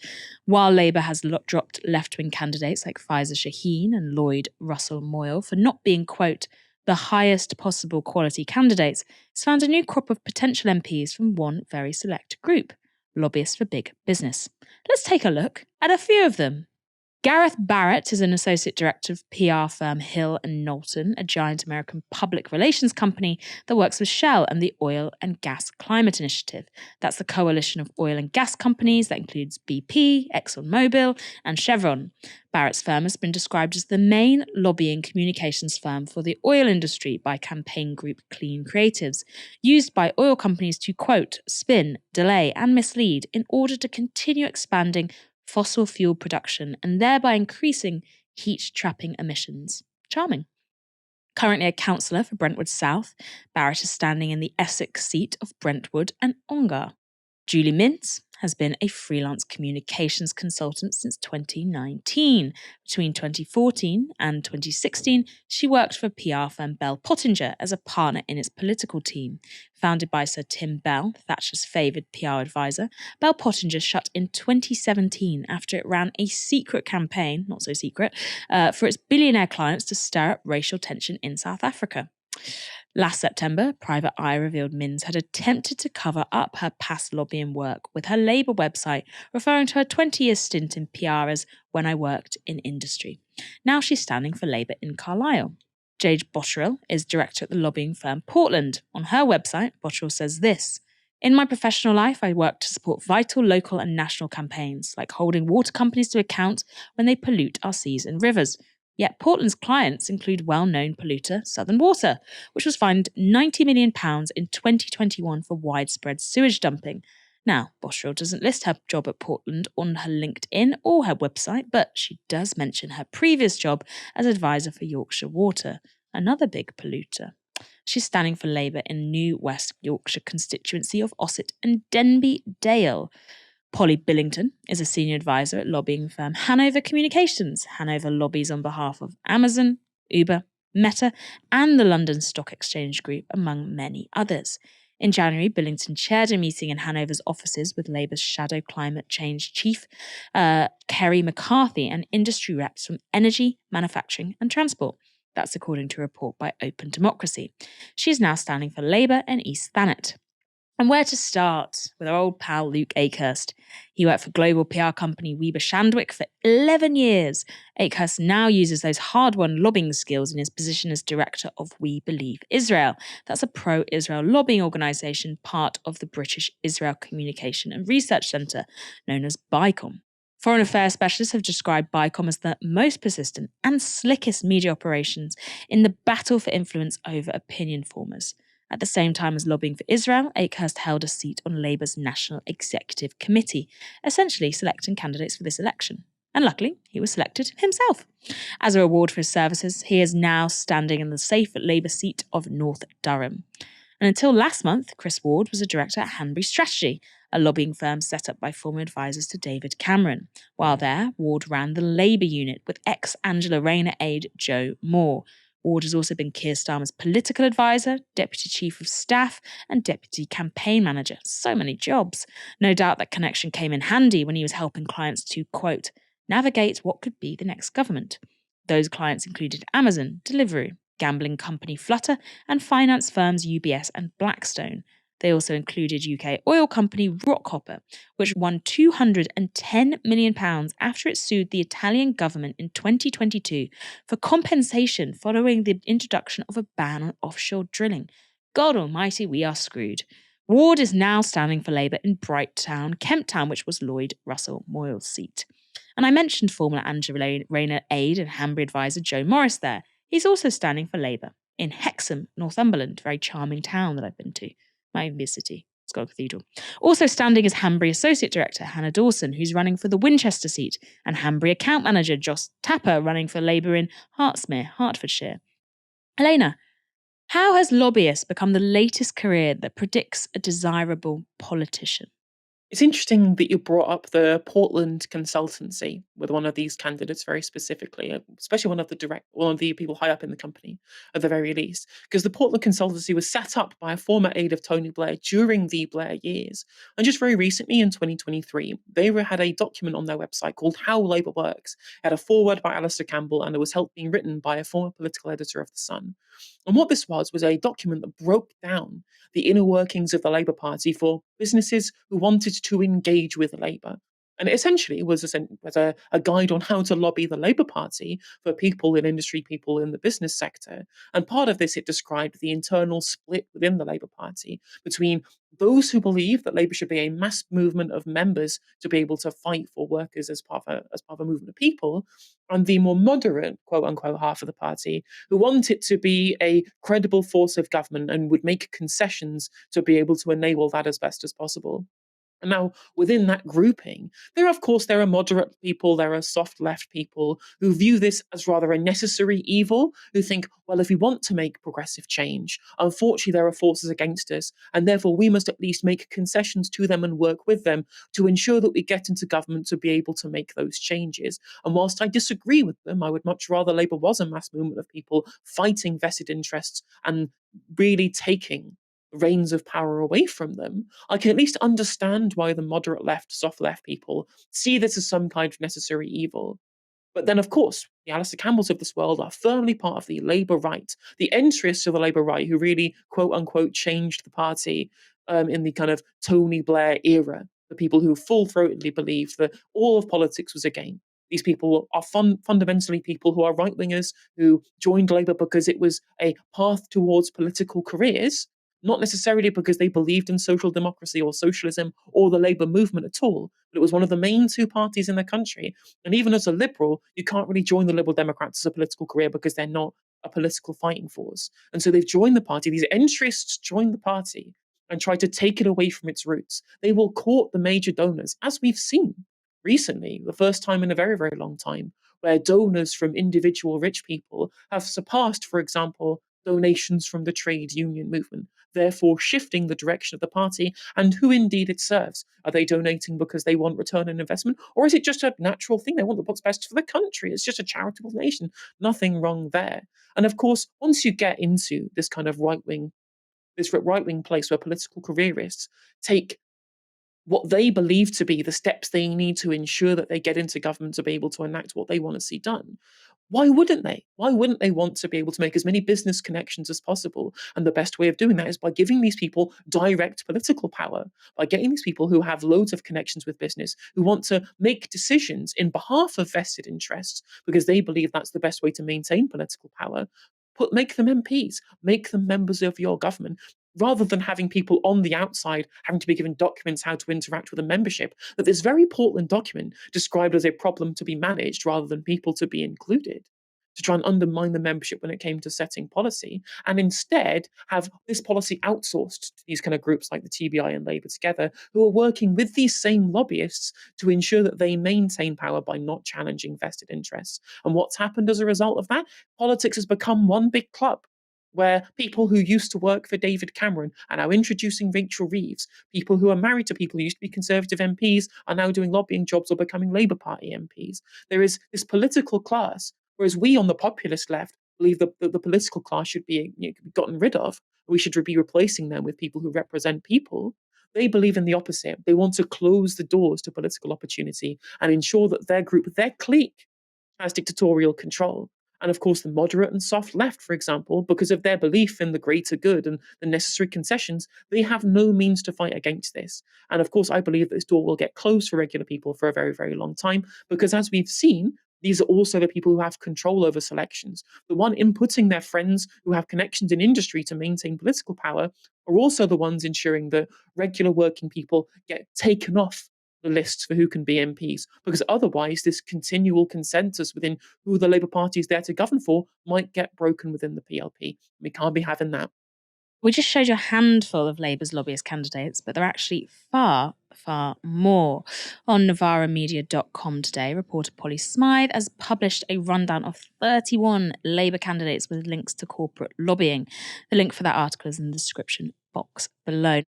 Speaker 1: While Labour has dropped left-wing candidates like Faiza Shaheen and Lloyd Russell Moyle for not being, quote, the highest possible quality candidates, it's found a new crop of potential MPs from one very select group, lobbyists for big business. Let's take a look at a few of them. Gareth Barrett is an associate director of PR firm Hill and Knowlton, a giant American public relations company that works with Shell and the Oil and Gas Climate Initiative. That's the coalition of oil and gas companies that includes BP, ExxonMobil, and Chevron. Barrett's firm has been described as the main lobbying communications firm for the oil industry by campaign group Clean Creatives, used by oil companies to, quote, spin, delay, and mislead in order to continue expanding fossil fuel production and thereby increasing heat-trapping emissions. Charming. Currently a councillor for Brentwood South, Barrett is standing in the Essex seat of Brentwood and Ongar. Julie Mintz has been a freelance communications consultant since 2019. Between 2014 and 2016, she worked for PR firm Bell Pottinger as a partner in its political team. Founded by Sir Tim Bell, Thatcher's favoured PR advisor, Bell Pottinger shut in 2017 after it ran a secret campaign, not so secret, for its billionaire clients to stir up racial tension in South Africa. Last September, Private Eye revealed Mintz had attempted to cover up her past lobbying work with her Labour website, referring to her 20-year stint in PR as when I worked in industry. Now she's standing for Labour in Carlisle. Jade Botterill is director at the lobbying firm Portland. On her website, Botterill says this: in my professional life, I work to support vital local and national campaigns, like holding water companies to account when they pollute our seas and rivers. Yet Portland's clients include well-known polluter Southern Water, which was fined £90 million in 2021 for widespread sewage dumping. Now, Botterill doesn't list her job at Portland on her LinkedIn or her website, but she does mention her previous job as advisor for Yorkshire Water, another big polluter. She's standing for Labour in New West Yorkshire constituency of Ossett and Denby Dale. Polly Billington is a senior advisor at lobbying firm Hanover Communications. Hanover lobbies on behalf of Amazon, Uber, Meta, and the London Stock Exchange Group, among many others. In January, Billington chaired a meeting in Hanover's offices with Labour's shadow climate change chief, Kerry McCarthy, and industry reps from energy, manufacturing, and transport. That's according to a report by Open Democracy. She is now standing for Labour in East Thanet. And where to start? With our old pal Luke Akehurst. He worked for global PR company Weber Shandwick for 11 years. Akehurst now uses those hard-won lobbying skills in his position as director of We Believe Israel. That's a pro-Israel lobbying organisation, part of the British Israel Communication and Research Centre, known as BICOM. Foreign affairs specialists have described BICOM as the most persistent and slickest media operations in the battle for influence over opinion formers. At the same time as lobbying for Israel, Akehurst held a seat on Labour's National Executive Committee, essentially selecting candidates for this election. And luckily, he was selected himself. As a reward for his services, he is now standing in the safe Labour seat of North Durham. And until last month, Chris Ward was a director at Hanbury Strategy, a lobbying firm set up by former advisors to David Cameron. While there, Ward ran the Labour unit with ex-Angela Rayner aide Joe Moore. Ward has also been Keir Starmer's political advisor, deputy chief of staff, and deputy campaign manager. So many jobs. No doubt that connection came in handy when he was helping clients to, quote, navigate what could be the next government. Those clients included Amazon, Deliveroo, gambling company Flutter, and finance firms UBS and Blackstone. They also included UK oil company Rockhopper, which won £210 million after it sued the Italian government in 2022 for compensation following the introduction of a ban on offshore drilling. God almighty, we are screwed. Ward is now standing for Labour in Brighttown, Kemp Town, which was Lloyd Russell Moyle's seat. And I mentioned former Angela Rayner aide and Hanbury advisor Joe Morris there. He's also standing for Labour in Hexham, Northumberland, a very charming town that I've been to. Might even be a city. It's got a cathedral. Also standing is Hanbury Associate Director Hannah Dawson, who's running for the Winchester seat, and Hanbury Account Manager Joss Tapper, running for Labour in Hertsmere, Hertfordshire. Helena, how has lobbyist become the latest career that predicts a desirable politician?
Speaker 2: It's interesting that you brought up the Portland consultancy with one of these candidates very specifically, especially one of the people high up in the company, at the very least, because the Portland consultancy was set up by a former aide of Tony Blair during the Blair years, and just very recently in 2023, they had a document on their website called "How Labour Works." It had a foreword by Alistair Campbell, and it was helped being written by a former political editor of the Sun. And what this was a document that broke down the inner workings of the Labour Party for businesses who wanted to engage with Labour. And it essentially was a guide on how to lobby the Labour Party for people in industry, people in the business sector. And part of this, it described the internal split within the Labour Party between those who believe that Labour should be a mass movement of members to be able to fight for workers as part of a movement of people, and the more moderate, quote unquote, half of the party who want it to be a credible force of government and would make concessions to be able to enable that as best as possible. And now, within that grouping, there are moderate people, there are soft left people who view this as rather a necessary evil, who think, well, if we want to make progressive change, unfortunately, there are forces against us, and therefore we must at least make concessions to them and work with them to ensure that we get into government to be able to make those changes. And whilst I disagree with them, I would much rather Labour was a mass movement of people fighting vested interests and really taking reins of power away from them. I can at least understand why the moderate left, soft left people see this as some kind of necessary evil. But then, of course, the Alistair Campbells of this world are firmly part of the Labour right, the entrists of the Labour right who really, quote unquote, changed the party in the kind of Tony Blair era. The people who full throatedly believed that all of politics was a game. These people are fundamentally people who are right wingers who joined Labour because it was a path towards political careers, not necessarily because they believed in social democracy or socialism or the Labour movement at all. But it was one of the main two parties in the country. And even as a liberal, you can't really join the Liberal Democrats as a political career because they're not a political fighting force. And so they've joined the party. These entrists joined the party and tried to take it away from its roots. They will court the major donors, as we've seen recently, the first time in a very, very long time, where donors from individual rich people have surpassed, for example, donations from the trade union movement, therefore shifting the direction of the party and who indeed it serves. Are they donating because they want return on investment, or is it just a natural thing? They want what's best for the country. It's just a charitable nation. Nothing wrong there. And of course, once you get into this right wing place where political careerists take what they believe to be the steps they need to ensure that they get into government to be able to enact what they want to see done. Why wouldn't they? Why wouldn't they want to be able to make as many business connections as possible? And the best way of doing that is by giving these people direct political power, by getting these people who have loads of connections with business, who want to make decisions in behalf of vested interests because they believe that's the best way to maintain political power. Make them MPs, make them members of your government, rather than having people on the outside having to be given documents how to interact with a membership, that this very Portland document described as a problem to be managed rather than people to be included, to try and undermine the membership when it came to setting policy, and instead have this policy outsourced to these kind of groups like the TBI and Labour together, who are working with these same lobbyists to ensure that they maintain power by not challenging vested interests. And what's happened as a result of that? Politics has become one big club where people who used to work for David Cameron are now introducing Rachel Reeves. People who are married to people who used to be Conservative MPs are now doing lobbying jobs or becoming Labour Party MPs. There is this political class, whereas we on the populist left believe that the political class should be gotten rid of. We should be replacing them with people who represent people. They believe in the opposite. They want to close the doors to political opportunity and ensure that their group, their clique, has dictatorial control. And of course, the moderate and soft left, for example, because of their belief in the greater good and the necessary concessions, they have no means to fight against this. And of course, I believe that this door will get closed for regular people for a very, very long time, because as we've seen, these are also the people who have control over selections. The one inputting their friends who have connections in industry to maintain political power are also the ones ensuring that regular working people get taken off the lists for who can be MPs, because otherwise this continual consensus within who the Labour Party is there to govern for might get broken within the PLP. We can't be having that.
Speaker 1: We just showed you a handful of Labour's lobbyist candidates, but there are actually far, far more. On novaramedia.com today, reporter Polly Smythe has published a rundown of 31 Labour candidates with links to corporate lobbying. The link for that article is in the description box below.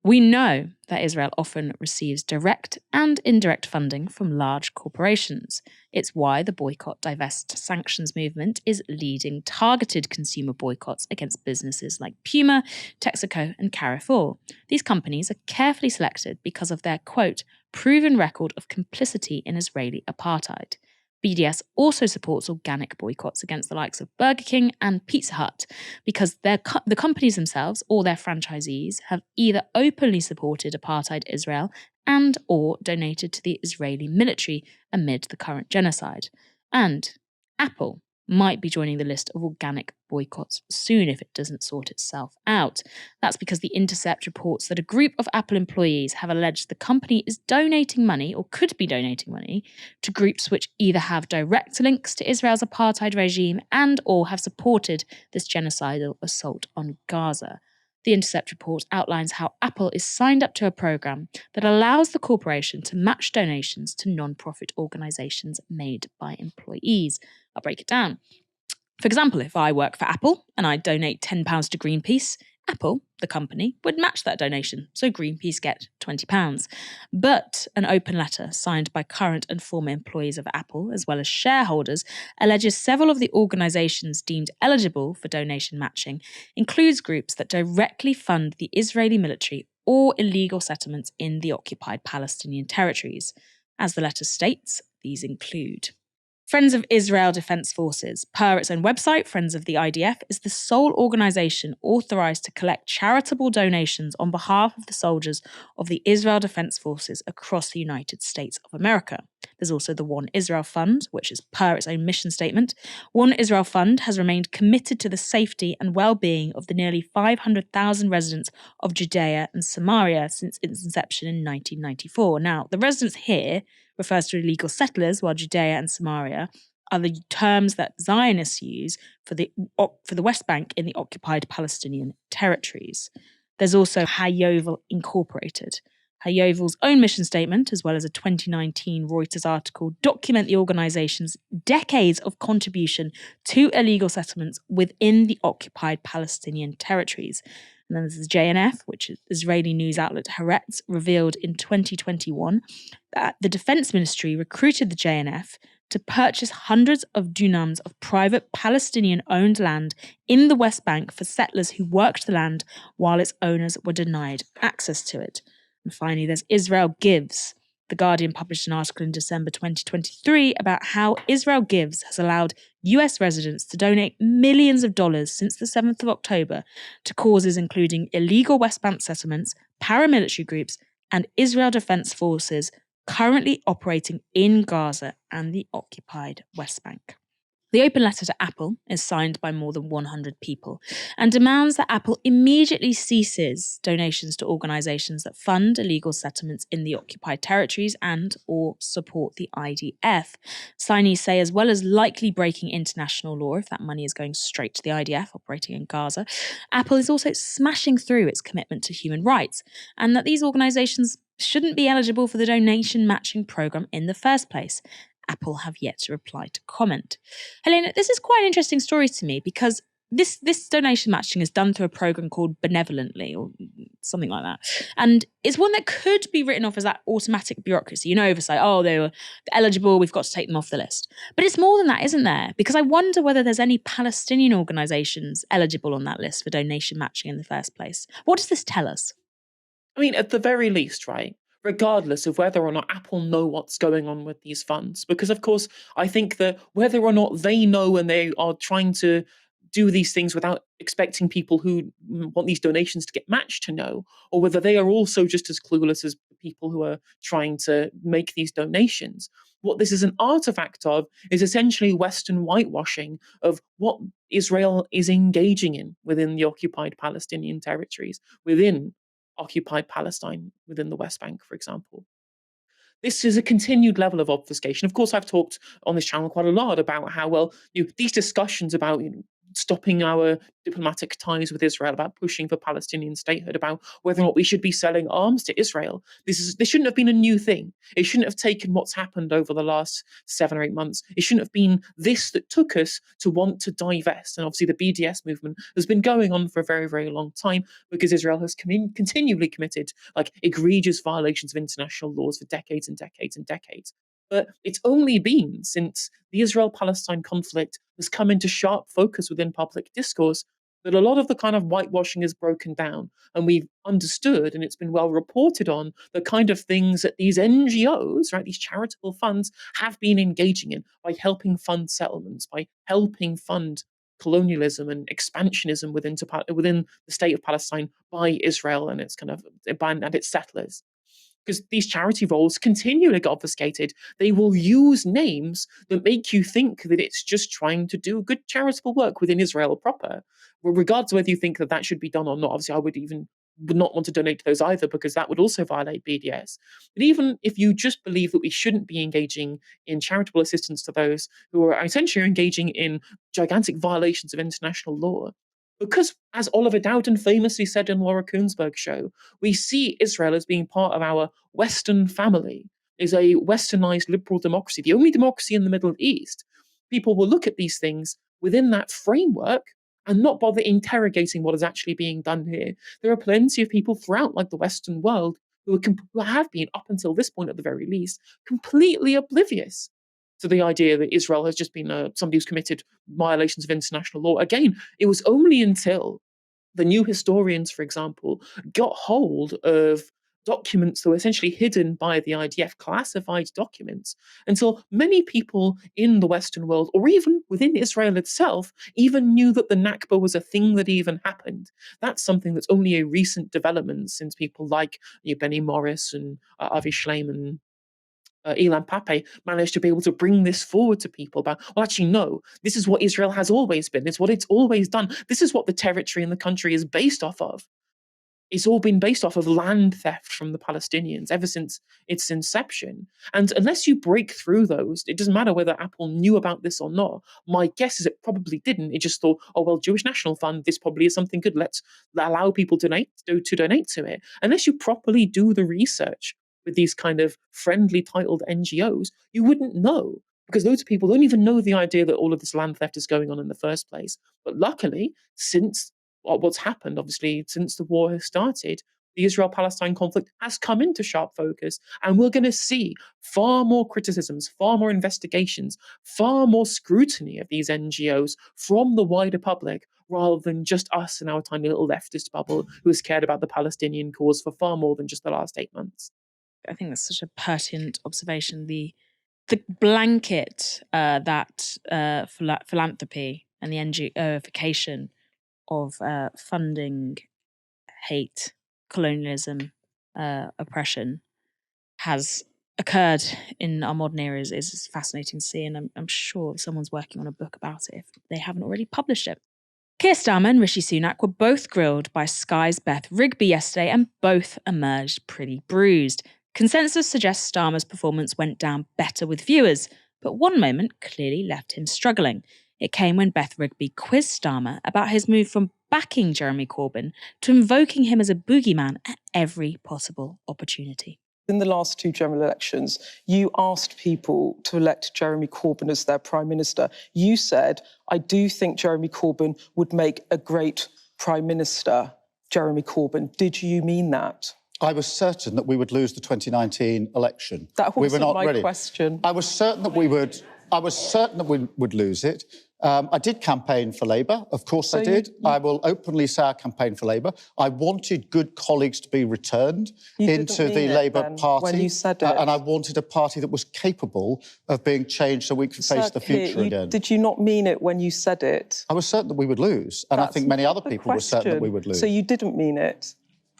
Speaker 1: We know that Israel often receives direct and indirect funding from large corporations. It's why the boycott, divest, sanctions movement is leading targeted consumer boycotts against businesses like Puma, Texaco, and Carrefour. These companies are carefully selected because of their, quote, proven record of complicity in Israeli apartheid. BDS also supports organic boycotts against the likes of Burger King and Pizza Hut because the companies themselves or their franchisees have either openly supported apartheid Israel and or donated to the Israeli military amid the current genocide. And Apple might be joining the list of organic boycotts soon if it doesn't sort itself out. That's because The Intercept reports that a group of Apple employees have alleged the company is donating money or could be donating money to groups which either have direct links to Israel's apartheid regime and or have supported this genocidal assault on Gaza. The Intercept report outlines how Apple is signed up to a program that allows the corporation to match donations to non-profit organizations made by employees. I'll break it down. For example, if I work for Apple and I donate £10 to Greenpeace, Apple, the company, would match that donation, so Greenpeace get £20. But an open letter signed by current and former employees of Apple, as well as shareholders, alleges several of the organisations deemed eligible for donation matching includes groups that directly fund the Israeli military or illegal settlements in the occupied Palestinian territories. As the letter states, these include Friends of Israel Defense Forces. Per its own website, Friends of the IDF is the sole organisation authorised to collect charitable donations on behalf of the soldiers of the Israel Defense Forces across the United States of America. There's also the One Israel Fund, which is per its own mission statement. One Israel Fund has remained committed to the safety and well-being of the nearly 500,000 residents of Judea and Samaria since its inception in 1994. Now, the residents here refers to illegal settlers, while Judea and Samaria are the terms that Zionists use for the West Bank in the occupied Palestinian territories. There's also Hayovel Incorporated. Hayovel's own mission statement, as well as a 2019 Reuters article, document the organisation's decades of contribution to illegal settlements within the occupied Palestinian territories. And then there's the JNF, which is Israeli news outlet Haaretz, revealed in 2021 that the Defense Ministry recruited the JNF to purchase hundreds of dunams of private Palestinian-owned land in the West Bank for settlers who worked the land while its owners were denied access to it. And finally, there's Israel Gives. The Guardian published an article in December 2023 about how Israel Gives has allowed US residents to donate millions of dollars since the 7th of October to causes including illegal West Bank settlements, paramilitary groups, and Israel Defense Forces currently operating in Gaza and the occupied West Bank. The open letter to Apple is signed by more than 100 people and demands that Apple immediately ceases donations to organisations that fund illegal settlements in the occupied territories and or support the IDF. Signees say, as well as likely breaking international law if that money is going straight to the IDF operating in Gaza, Apple is also smashing through its commitment to human rights and that these organisations shouldn't be eligible for the donation matching programme in the first place. Apple have yet to reply to comment. Helena, this is quite an interesting story to me because this donation matching is done through a program called Benevolently or something like that. And it's one that could be written off as that automatic bureaucracy, oversight. Oh, they were eligible, we've got to take them off the list. But it's more than that, isn't there? Because I wonder whether there's any Palestinian organisations eligible on that list for donation matching in the first place. What does this tell us?
Speaker 2: I mean, at the very least, right, regardless of whether or not Apple know what's going on with these funds, because of course, I think that whether or not they know and they are trying to do these things without expecting people who want these donations to get matched to know, or whether they are also just as clueless as people who are trying to make these donations. What this is an artifact of is essentially Western whitewashing of what Israel is engaging in within the occupied Palestinian territories, within occupied Palestine, within the West Bank, for example. This is a continued level of obfuscation. Of course, I've talked on this channel quite a lot about how, these discussions about stopping our diplomatic ties with Israel, about pushing for Palestinian statehood, about whether or not we should be selling arms to Israel. This shouldn't have been a new thing. It shouldn't have taken what's happened over the last 7 or 8 months. It shouldn't have been this that took us to want to divest. And obviously the BDS movement has been going on for a very, very long time, because Israel has continually committed like egregious violations of international laws for decades and decades and decades. But it's only been since the Israel-Palestine conflict has come into sharp focus within public discourse that a lot of the kind of whitewashing is broken down, and we've understood, and it's been well reported on, the kind of things that these NGOs, right, these charitable funds, have been engaging in by helping fund settlements, by helping fund colonialism and expansionism within the state of Palestine by Israel and its and its settlers. Because these charity roles continually get obfuscated. They will use names that make you think that it's just trying to do good charitable work within Israel proper. Regardless of whether you think that that should be done or not, obviously I would not want to donate to those either, because that would also violate BDS. But even if you just believe that we shouldn't be engaging in charitable assistance to those who are essentially engaging in gigantic violations of international law, because, as Oliver Dowden famously said in Laura Kuenssberg's show, we see Israel as being part of our Western family, is a westernized liberal democracy, the only democracy in the Middle East. People will look at these things within that framework and not bother interrogating what is actually being done here. There are plenty of people throughout, like the Western world, who have been, up until this point at the very least, completely oblivious to the idea that Israel has just been somebody who's committed violations of international law. Again, it was only until the new historians, for example, got hold of documents that were essentially hidden by the IDF, classified documents, until many people in the Western world, or even within Israel itself, even knew that the Nakba was a thing that even happened. That's something that's only a recent development, since people like Benny Morris and Avi Shleim and Ilan Pape managed to be able to bring this forward to people about, well, actually, no, this is what Israel has always been. It's what it's always done. This is what the territory and the country is based off of. It's all been based off of land theft from the Palestinians ever since its inception. And unless you break through those, it doesn't matter whether Apple knew about this or not. My guess is it probably didn't. It just thought, oh, well, Jewish National Fund, this probably is something good. Let's allow people to donate to it. Unless you properly do the research with these kind of friendly titled NGOs, you wouldn't know, because those people don't even know the idea that all of this land theft is going on in the first place. But luckily, since what's happened, obviously, since the war has started, the Israel-Palestine conflict has come into sharp focus, and we're going to see far more criticisms, far more investigations, far more scrutiny of these NGOs from the wider public, rather than just us in our tiny little leftist bubble who has cared about the Palestinian cause for far more than just the last 8 months.
Speaker 1: I think that's such a pertinent observation. The blanket that philanthropy and the NGOification of funding hate, colonialism, oppression has occurred in our modern era is fascinating to see, and I'm sure someone's working on a book about it if they haven't already published it. Keir Starmer and Rishi Sunak were both grilled by Sky's Beth Rigby yesterday, and both emerged pretty bruised. Consensus suggests Starmer's performance went down better with viewers, but one moment clearly left him struggling. It came when Beth Rigby quizzed Starmer about his move from backing Jeremy Corbyn to invoking him as a boogeyman at every possible opportunity.
Speaker 6: In the last 2 general elections, you asked people to elect Jeremy Corbyn as their Prime Minister. You said, I do think Jeremy Corbyn would make a great Prime Minister, Jeremy Corbyn. Did you mean that?
Speaker 3: I was certain that we would lose the 2019 election.
Speaker 6: That wasn't
Speaker 3: we were not
Speaker 6: my
Speaker 3: ready.
Speaker 6: question.
Speaker 3: I was certain that we would lose it. I did campaign for Labour. Of course I did. I will openly say I campaigned for Labour. I wanted good colleagues to be returned into the Labour Party.
Speaker 6: When you said it.
Speaker 3: And I wanted a party that was capable of being changed so we could face the future again.
Speaker 6: Did you not mean it when you said it?
Speaker 3: I was certain that we would lose. And I think many other people were certain that we would lose.
Speaker 6: So you didn't mean it?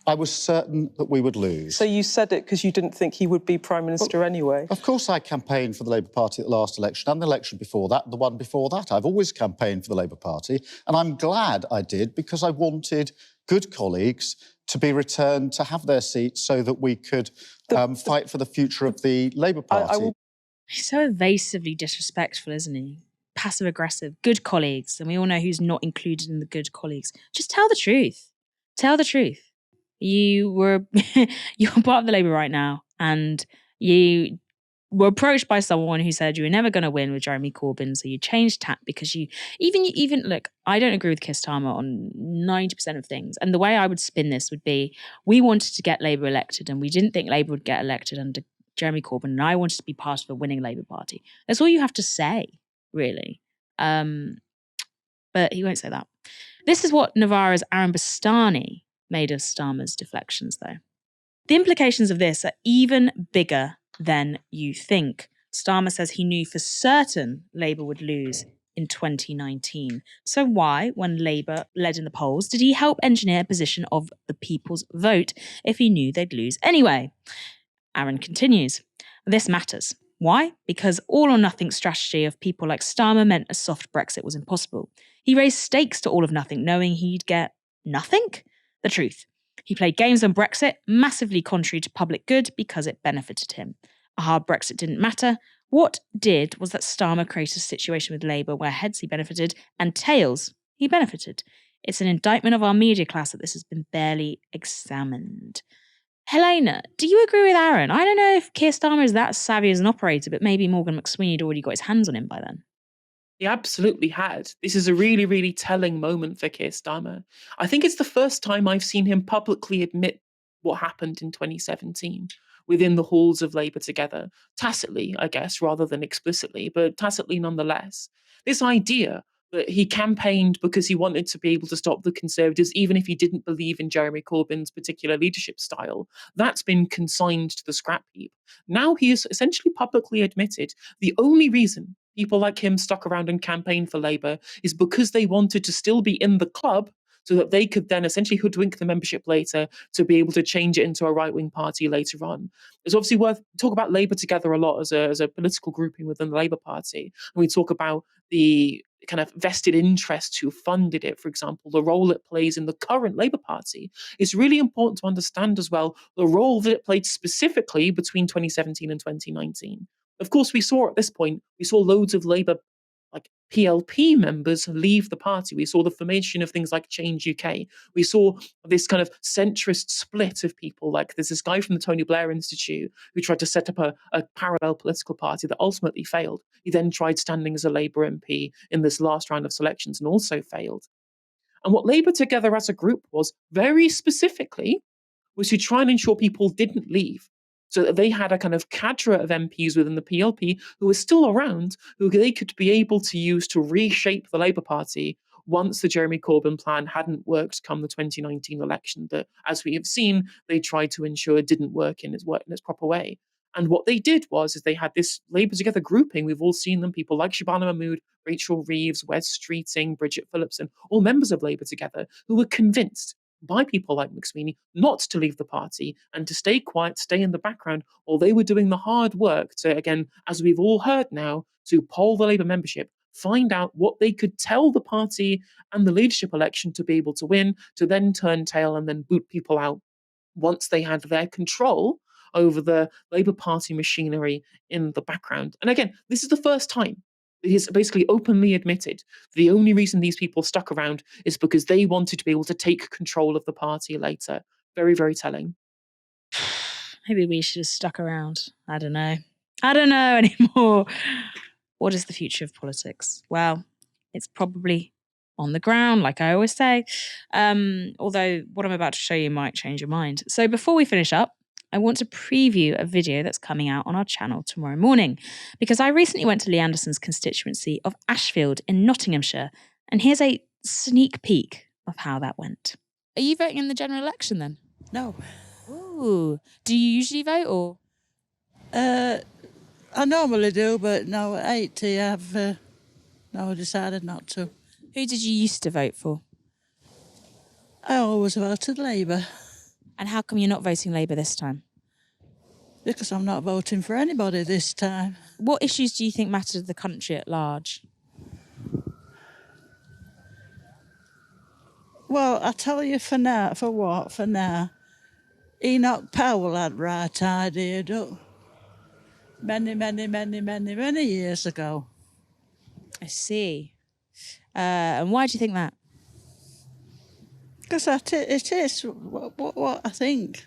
Speaker 3: I was certain that we would lose.
Speaker 6: So you said it because you didn't think he would be Prime Minister anyway? Of
Speaker 3: course I campaigned for the Labour Party at the last election and the election before that, and the one before that. I've always campaigned for the Labour Party, and I'm glad I did, because I wanted good colleagues to be returned to have their seats so that we could fight for the future of the Labour Party.
Speaker 1: He's so evasively disrespectful, isn't he? passive aggressive, good colleagues, and we all know who's not included in the good colleagues. Just tell the truth. Tell the truth. You were you're part of the Labour right now, and you were approached by someone who said you were never going to win with Jeremy Corbyn, so you changed tack because you even look. I don't agree with Keir Starmer on 90% of things, and the way I would spin this would be: we wanted to get Labour elected, and we didn't think Labour would get elected under Jeremy Corbyn, and I wanted to be part of a winning Labour Party. That's all you have to say, really. But he won't say that. This is what Novara's Aaron Bastani made of Starmer's deflections, though. The implications of this are even bigger than you think. Starmer says he knew for certain Labour would lose in 2019. So why, when Labour led in the polls, did he help engineer a position of the people's vote if he knew they'd lose anyway? Aaron continues, this matters. Why? Because all or nothing strategy of people like Starmer meant a soft Brexit was impossible. He raised stakes to all of nothing, knowing he'd get nothing? The truth. He played games on Brexit, massively contrary to public good because it benefited him. A hard Brexit didn't matter. What did was that Starmer created a situation with Labour where heads he benefited and tails he benefited. It's an indictment of our media class that this has been barely examined. Helena, do you agree with Aaron? I don't know if Keir Starmer is that savvy as an operator, but maybe Morgan McSweeney had already got his hands on him by then.
Speaker 2: He absolutely had. This is a really, really telling moment for Keir Starmer. I think it's the first time I've seen him publicly admit what happened in 2017 within the halls of Labour together. Tacitly, I guess, rather than explicitly, but tacitly nonetheless. This idea that he campaigned because he wanted to be able to stop the Conservatives, even if he didn't believe in Jeremy Corbyn's particular leadership style, that's been consigned to the scrap heap. Now he has essentially publicly admitted the only reason people like him stuck around and campaigned for Labour is because they wanted to still be in the club so that they could then essentially hoodwink the membership later to be able to change it into a right-wing party later on. It's obviously worth talk about Labour together a lot as a political grouping within the Labour Party. And we talk about the kind of vested interests who funded it, for example, the role it plays in the current Labour Party. It's really important to understand as well the role that it played specifically between 2017 and 2019. Of course, we saw at this point, we saw loads of Labour like PLP members leave the party. We saw the formation of things like Change UK. We saw this kind of centrist split of people. Like there's this guy from the Tony Blair Institute who tried to set up a parallel political party that ultimately failed. He then tried standing as a Labour MP in this last round of selections and also failed. And what Labour together as a group was very specifically was to try and ensure people didn't leave. So that they had a kind of cadre of MPs within the PLP who were still around, who they could be able to use to reshape the Labour Party once the Jeremy Corbyn plan hadn't worked come the 2019 election that, as we have seen, they tried to ensure didn't work in its proper way. And what they did was they had this Labour Together grouping. We've all seen them, people like Shabana Mahmood, Rachel Reeves, Wes Streeting, Bridget Phillipson, all members of Labour Together, who were convinced by people like McSweeney not to leave the party and to stay quiet, stay in the background, while they were doing the hard work to, again, as we've all heard now, to poll the Labour membership, find out what they could tell the party and the leadership election to be able to win, to then turn tail and then boot people out once they had their control over the Labour Party machinery in the background. And again, this is the first time he's basically openly admitted the only reason these people stuck around is because they wanted to be able to take control of the party later. Very, very telling.
Speaker 1: Maybe we should have stuck around. I don't know anymore. What is the future of politics? Well, it's probably on the ground, like I always say. Although what I'm about to show you might change your mind. So before we finish up, I want to preview a video that's coming out on our channel tomorrow morning, because I recently went to Lee Anderson's constituency of Ashfield in Nottinghamshire, and here's a sneak peek of how that went. Are you voting in the general election then?
Speaker 7: No.
Speaker 1: Ooh. Do you usually vote or?
Speaker 7: I normally do, but no, at 80 I've decided not to.
Speaker 1: Who did you used to vote for?
Speaker 7: I always voted Labour.
Speaker 1: And how come you're not voting Labour this time?
Speaker 7: Because I'm not voting for anybody this time.
Speaker 1: What issues do you think matter to the country at large?
Speaker 7: Well, I tell you for now, Enoch Powell had right idea, many years ago.
Speaker 1: I see. And why do you think that?
Speaker 7: Because it is what I think.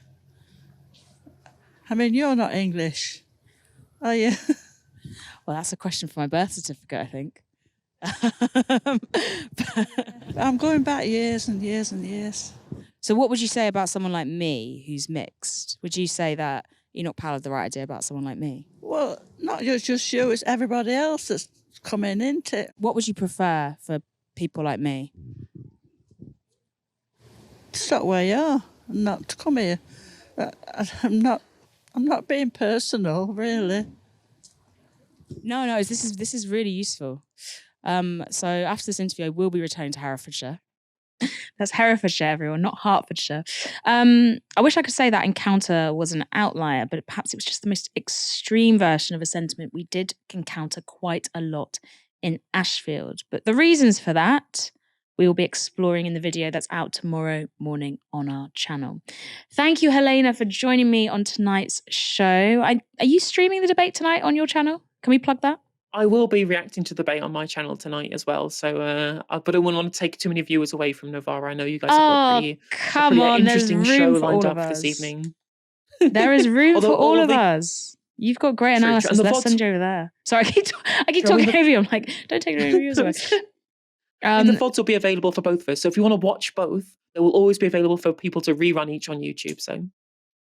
Speaker 7: I mean, you're not English, are you?
Speaker 1: Well, that's a question for my birth certificate, I think.
Speaker 7: I'm going back years and years and years.
Speaker 1: So what would you say about someone like me who's mixed? Would you say that Enoch Powell had the right idea about someone like me?
Speaker 7: Well, not just you, it's everybody else that's coming into it.
Speaker 1: What would you prefer for people like me?
Speaker 7: Stop where you are and not to come here. I'm not being personal, really.
Speaker 1: No, this is really useful. So after this interview, I will be returning to Herefordshire. That's Herefordshire, everyone, not Hertfordshire. I wish I could say that encounter was an outlier, but perhaps it was just the most extreme version of a sentiment we did encounter quite a lot in Ashfield. But the reasons for that, we will be exploring in the video that's out tomorrow morning on our channel. Thank you, Helena, for joining me on tonight's show. Are you streaming the debate tonight on your channel? Can we plug that?
Speaker 2: I will be reacting to the debate on my channel tonight as well. So, but I wouldn't want to take too many viewers away from Novara. I know you guys have got a
Speaker 1: come on,
Speaker 2: interesting
Speaker 1: there's
Speaker 2: show
Speaker 1: room for
Speaker 2: lined
Speaker 1: all
Speaker 2: up
Speaker 1: of
Speaker 2: this
Speaker 1: us.
Speaker 2: evening.
Speaker 1: There is room for
Speaker 2: Although
Speaker 1: all
Speaker 2: all
Speaker 1: of
Speaker 2: the-
Speaker 1: us. You've got great
Speaker 2: True,
Speaker 1: analysis.
Speaker 2: and the
Speaker 1: Let's
Speaker 2: VODs
Speaker 1: send you over there. Sorry, I keep
Speaker 2: I mean,
Speaker 1: talking over you. I'm like, don't take any viewers away.
Speaker 2: The VODs will be available for both of us. So if you want to watch both, they will always be available for people to rerun each on YouTube. So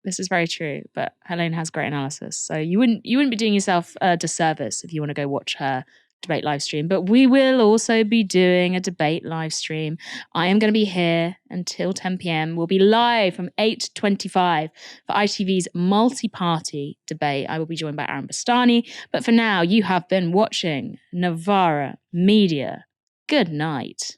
Speaker 1: This is very true, but Helene has great analysis. So you wouldn't be doing yourself a disservice if you want to go watch her debate live stream. But we will also be doing a debate live stream. I am going to be here until 10 p.m. We'll be live from 8:25 for ITV's multi-party debate. I will be joined by Aaron Bastani. But for now, you have been watching Novara Media. Good night.